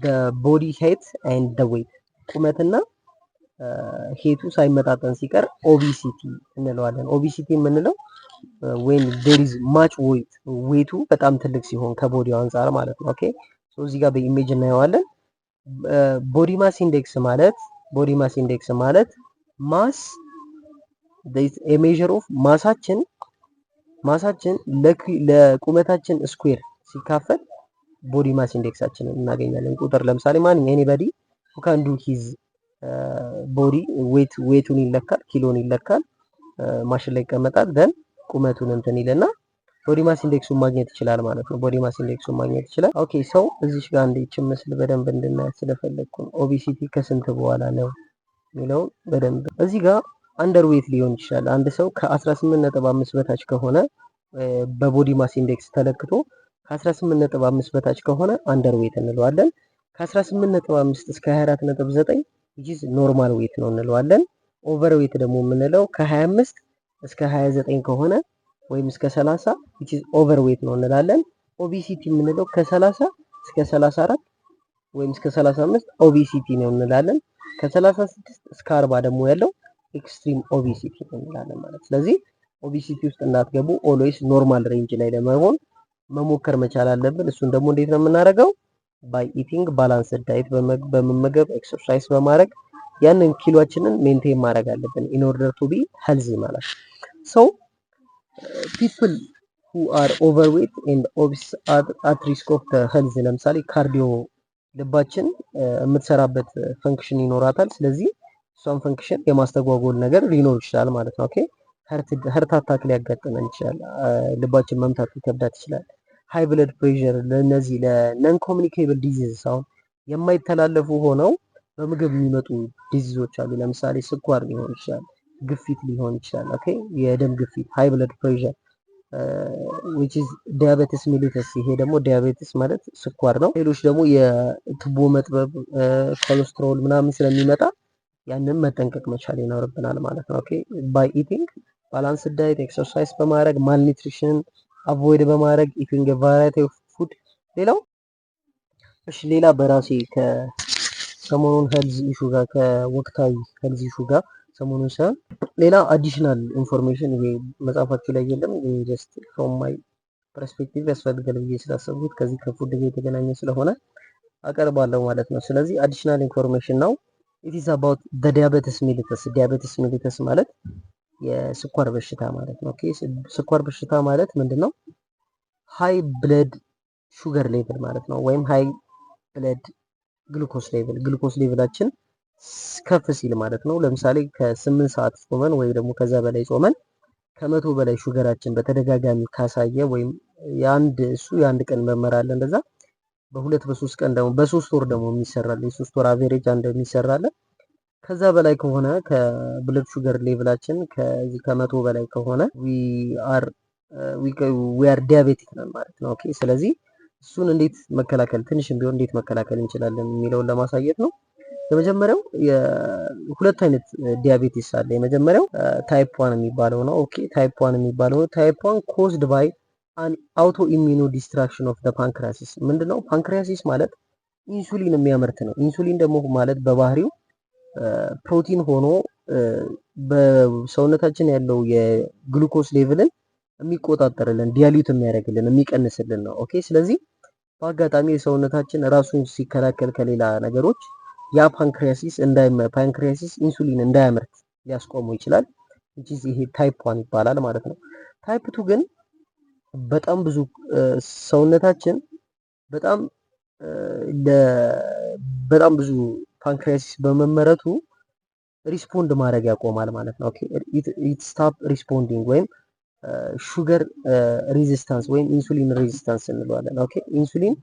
ዘ ቦዲ ሄት ኤንድ ዘ ዌት፣ ቁመትና ሄቱ ሳይመጣጠን ሲቀር ኦቢሲቲ እንለዋለን። ኦቢሲቲ የምንለው ዌን ዜር ኢዝ ማች ዌቱ በጣም ትልቅ ሲሆን ከቦዲው አንጻር ማለት ነው። ኦኬ ሶ እዚህ ጋር በኢሜጅ እናየዋለን። ቦዲ ማስ ኢንዴክስ ማለት ማስ ኤ ሜዠር ኦፍ ማሳችን ለቁመታችን ስኩዌር ሲካፈል ቦዲ ማስ ኢንዴክሳችንን እናገኛለን። ቁጥር ለምሳሌ ኤኒባዲ ሁ ካን ዱ ሂዝ ቦዲ ዌቱን ይለካል፣ ኪሎን ይለካል፣ ማሽን ላይ ይቀመጣል። ደን ቁመቱን እንትን ይልና ቦዲ ማስ ኢንዴክሱን ማግኘት ይችላል ማለት ነው። ቦዲ ማስ ኢንዴክሱን ማግኘት ይችላል። ኦኬ ሰው እዚሽ ጋር እንዲችን ምስል በደንብ እንድናያት ስለፈለግኩ ነው። ኦቢሲቲ ከስንት በኋላ ነው የሚለውን በደንብ እዚህ ጋር አንደር ዌት ሊሆን ይችላል። አንድ ሰው ከ18.5 በታች ከሆነ በቦዲ ማስ ኢንዴክስ ተለክቶ ከ18.5 በታች ከሆነ አንደር ዌት እንለዋለን። ከ18.5 እስከ 24.9 which is ኖርማል ዌት ነው እንለዋለን። ኦቨር ዌት ደግሞ የምንለው ከ25 እስከ 29 ከሆነ ወይም እስከ 30 which is ኦቨር ዌት ነው እንላለን። ኦቢሲቲ የምንለው ከ30 እስከ 34 ወይም እስከ 35 ኦቢሲቲ ነው እንላለን። ከ36 እስከ 40 ደግሞ ያለው ኤክስትሪም ኦቢሲቲ እንላለን ማለት። ስለዚህ ኦቢሲቲ ውስጥ እንዳትገቡ ኦልዌይስ ኖርማል ሬንጅ ላይ ለመሆን መሞከር መቻል አለብን። እሱን ደግሞ እንዴት ነው የምናደርገው? ባይ ኢቲንግ ባላንስድ ዳይት በመመገብ ኤክሰርሳይዝ በማድረግ ያንን ኪሎአችንን ሜንቴን ማድረግ አለብን ኢን ኦርደር ቱ ቢ ሄልዚ ማለት ሶ ፒፕል ሁ አር ኦቨርዌት ኤንድ ኦቢስ አት ሪስክ ኦፍ ሄልዝ። ለምሳሌ ካርዲዮ ልባችን የምትሰራበት ፈንክሽን ይኖራታል። ስለዚህ እሷን ፈንክሽን የማስተጓጎል ነገር ሊኖር ይችላል ማለት ነው። ኦኬ ሀርት አታክ ሊያጋጥመን ይችላል። ልባችን መምታት ሊከብዳት ይችላል። ሃይ ብለድ ፕሬሸር፣ ለነዚህ ለነን ኮሚኒኬብል ዲዚዝ አሁን የማይተላለፉ ሆነው በምግብ የሚመጡ ዲዚዞች አሉ። ለምሳሌ ስኳር ሊሆን ይችላል፣ ግፊት ሊሆን ይችላል። ኦኬ የደም ግፊት ሃይ ብለድ ፕሬሸር which is diabetes mellitus። ይሄ ደግሞ ዲያቤቲስ ማለት ስኳር ነው። ሌሎች ደግሞ የቱቦ መጥበብ፣ ኮሌስትሮል ምናምን ስለሚመጣ ያንን መጠንቀቅ መቻል ይኖርብናል ማለት ነው። ኦኬ ባይ ኢቲንግ ባላንስ ዳይት ኤክሰርሳይዝ በማድረግ ማልኒትሪሽን አቮይድ በማድረግ ኢቲንግ ቫራይቲ ኦፍ ፉድ። ሌላ በራሴ ከሰሞኑን ሄልዝ ኢሹ ጋር ከወቅታዊ ሄልዝ ኢሹ ጋር ሰሞኑን ሳይሆን ሌላ አዲሽናል ኢንፎርሜሽን ይሄ መጽሐፋችሁ ላይ የለም፣ ጀስት ፍሮም ማይ ፐርስፔክቲቭ ያስፈልጋል ብዬ ስላሰብኩት ከዚህ ከፉድ ጋር የተገናኘ ስለሆነ አቀርባለሁ ማለት ነው። ስለዚህ አዲሽናል ኢንፎርሜሽን ነው። ኢት ኢዝ አባውት ዘ ዲያቤቲስ ሜሊተስ። ዲያቤቲስ ሜሊተስ ማለት የስኳር በሽታ ማለት ነው። ኦኬ ስኳር በሽታ ማለት ምንድነው? ሃይ ብለድ ሹገር ሌቭል ማለት ነው፣ ወይም ሃይ ብለድ ግሉኮስ ሌቭል። ግሉኮስ ሌቭላችን ከፍ ሲል ማለት ነው። ለምሳሌ ከ8 ሰዓት ጾመን ወይ ደግሞ ከዛ በላይ ጾመን ከመቶ በላይ ሹገራችን በተደጋጋሚ ካሳየ ወይም የአንድ ቀን መመር አለ እንደዛ በሁለት በሶስት ቀን ደግሞ በሶስት ወር ደግሞ የሚሰራል የሶስት ወር አቬሬጅ አንድ የሚሰራል። ከዛ በላይ ከሆነ ከብለድ ሹገር ሌቭላችን ከዚህ ከመቶ በላይ ከሆነ ዊ አር ዲያቤቲክ ነን ማለት ነው። ኦኬ ስለዚህ እሱን እንዴት መከላከል ትንሽም ቢሆን እንዴት መከላከል እንችላለን የሚለውን ለማሳየት ነው። የመጀመሪያው ሁለት አይነት ዲያቤቲስ አለ። የመጀመሪያው ታይፕ 1 የሚባለው ነው። ኦኬ ታይፕ 1 ኮዝድ ባይ አን አውቶ ኢሚዩኖ ዲስትራክሽን ኦፍ ዘ ፓንክሪያሲስ። ምንድነው? ፓንክሪያሲስ ማለት ኢንሱሊን የሚያመርት ነው። ኢንሱሊን ደግሞ ማለት በባህሪው ፕሮቲን ሆኖ በሰውነታችን ያለው የግሉኮስ ሌቭልን የሚቆጣጠርልን፣ ዲያሊዩት የሚያደርግልን፣ የሚቀንስልን ነው። ኦኬ ስለዚህ በአጋጣሚ የሰውነታችን ራሱን ሲከላከል ከሌላ ነገሮች ያ ፓንክሪያሲስ ኢንሱሊን እንዳያመርት ሊያስቆመው ይችላል። ይሄ ታይፕ 1 ይባላል ማለት ነው። ታይፕ 2 ግን በጣም ብዙ ሰውነታችን በጣም ብዙ ፓንክሪያሲስ በመመረቱ ሪስፖንድ ማድረግ ያቆማል ማለት ነው። ኦኬ ኢት ስታፕ ሪስፖንዲንግ ወይም ሹገር ሬዚስታንስ ወይም ኢንሱሊን ሬዚስታንስ እንለዋለን። ኦኬ ኢንሱሊን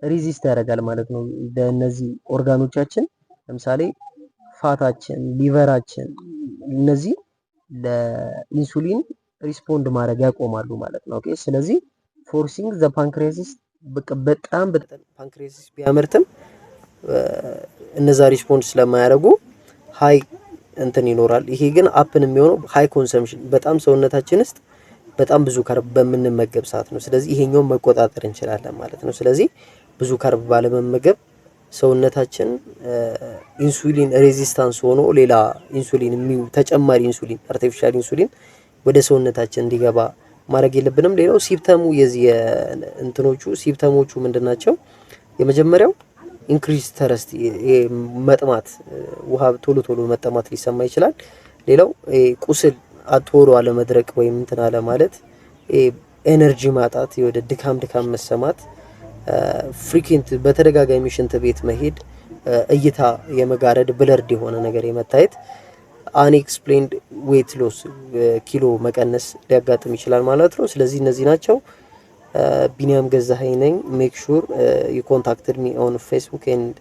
ሬዚስት ያደርጋል ማለት ነው ለእነዚህ ኦርጋኖቻችን ለምሳሌ ፋታችን፣ ሊቨራችን እነዚህ ለኢንሱሊን ሪስፖንድ ማድረግ ያቆማሉ ማለት ነው። ኦኬ ስለዚህ ፎርሲንግ ዘ ፓንክሪያሲስ በጣም ፓንክሪያሲስ ቢያመርትም እነዛ ሪስፖንድ ስለማያደርጉ ሃይ እንትን ይኖራል። ይሄ ግን አፕን የሚሆነው ሃይ ኮንሰምፕሽን በጣም ሰውነታችን ውስጥ በጣም ብዙ ካርብ በምንመገብ ሰዓት ነው። ስለዚህ ይሄኛውን መቆጣጠር እንችላለን ማለት ነው። ስለዚህ ብዙ ካርብ ባለመመገብ ሰውነታችን ኢንሱሊን ሬዚስታንስ ሆኖ ሌላ ኢንሱሊን ተጨማሪ ኢንሱሊን አርቲፊሻል ኢንሱሊን ወደ ሰውነታችን እንዲገባ ማድረግ የለብንም። ሌላው ሲምፕተሙ የዚህ እንትኖቹ ሲምፕተሞቹ ምንድናቸው? የመጀመሪያው ኢንክሪዝ ተረስት መጥማት፣ ውሃ ቶሎ ቶሎ መጠማት ሊሰማ ይችላል። ሌላው ቁስል ቶሎ አለመድረቅ ወይም እንትን አለ ማለት፣ ኤነርጂ ማጣት፣ ወደ ድካም መሰማት፣ ፍሪኩዌንት በተደጋጋሚ ሽንት ቤት መሄድ፣ እይታ የመጋረድ ብለርድ የሆነ ነገር የመታየት፣ አንኤክስፕሌንድ ዌት ሎስ ኪሎ መቀነስ ሊያጋጥም ይችላል ማለት ነው። ስለዚህ እነዚህ ናቸው። ቢኒያም ገዛኸኝ ነኝ። ሜክ ሹር ዩ ኮንታክትድ ሚ ኦን ፌስቡክ ኤንድ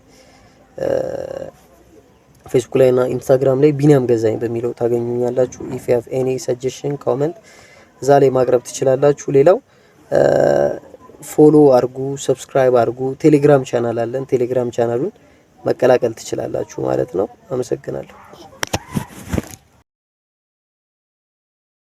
ፌስቡክ ላይ እና ኢንስታግራም ላይ ቢኒያም ገዛኸኝ በሚለው ታገኙኛላችሁ። ኢፍ ዩ ሃቭ ኤኒ ሰጀሽን ኮመንት እዛ ላይ ማቅረብ ትችላላችሁ። ሌላው ፎሎ አርጉ፣ ሰብስክራይብ አርጉ። ቴሌግራም ቻናል አለን። ቴሌግራም ቻናሉን መቀላቀል ትችላላችሁ ማለት ነው። አመሰግናለሁ።